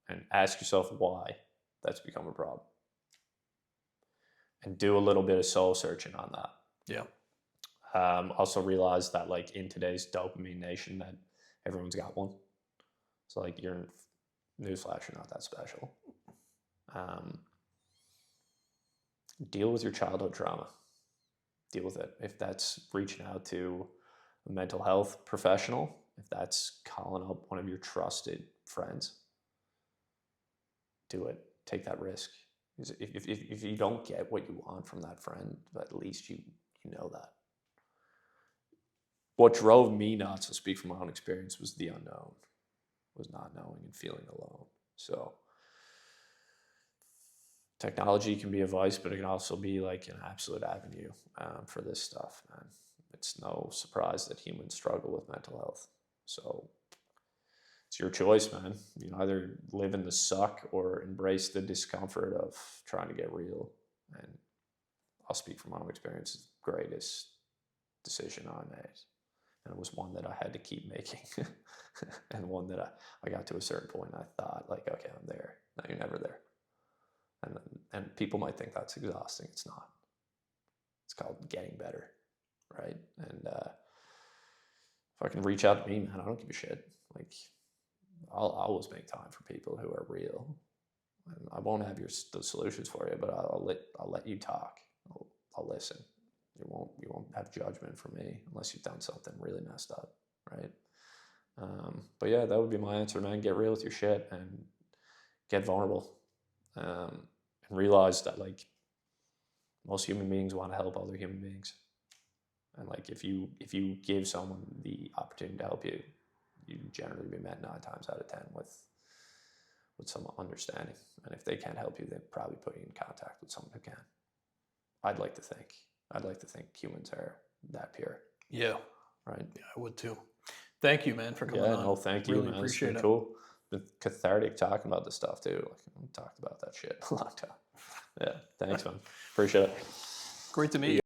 and ask yourself why that's become a problem, and do a little bit of soul searching on that. Yeah. Also realize that like in today's dopamine nation that everyone's got one. So like newsflash, you're not that special. Deal with your childhood trauma. Deal with it. If that's reaching out to a mental health professional, if that's calling up one of your trusted friends, do it. Take that risk. If you don't get what you want from that friend, at least you know that. What drove me nuts, to speak from my own experience, was the unknown, was not knowing and feeling alone. So technology can be a vice, but it can also be like an absolute avenue for this stuff, man. It's no surprise that humans struggle with mental health. So it's your choice, man. You either live in the suck or embrace the discomfort of trying to get real. And I'll speak from my own experience. It's the greatest decision I made. And it was one that I had to keep making. And one that I got to a certain point and I thought, like, okay, I'm there. No, you're never there. And people might think that's exhausting. It's not. It's called getting better, right? And if I can reach out to me, man, I don't give a shit. Like, I'll always make time for people who are real. And I won't have the solutions for you, but I'll let you talk. I'll listen. You won't have judgment from me unless you've done something really messed up, right? But yeah, that would be my answer, man. Get real with your shit and get vulnerable, and realize that like most human beings want to help other human beings, and like if you give someone the opportunity to help you, you generally be met 9 times out of 10 with some understanding. And if they can't help you, they'll probably put you in contact with someone who can. I'd like to think humans are that pure. Yeah. Right. Yeah, I would too. Thank you, man, for coming on. No, thank you, really man. Appreciate it's been it. Cool. Been cathartic talking about this stuff too. Like we talked about that shit a long time. Yeah. Thanks, man. Appreciate it. Great to meet you.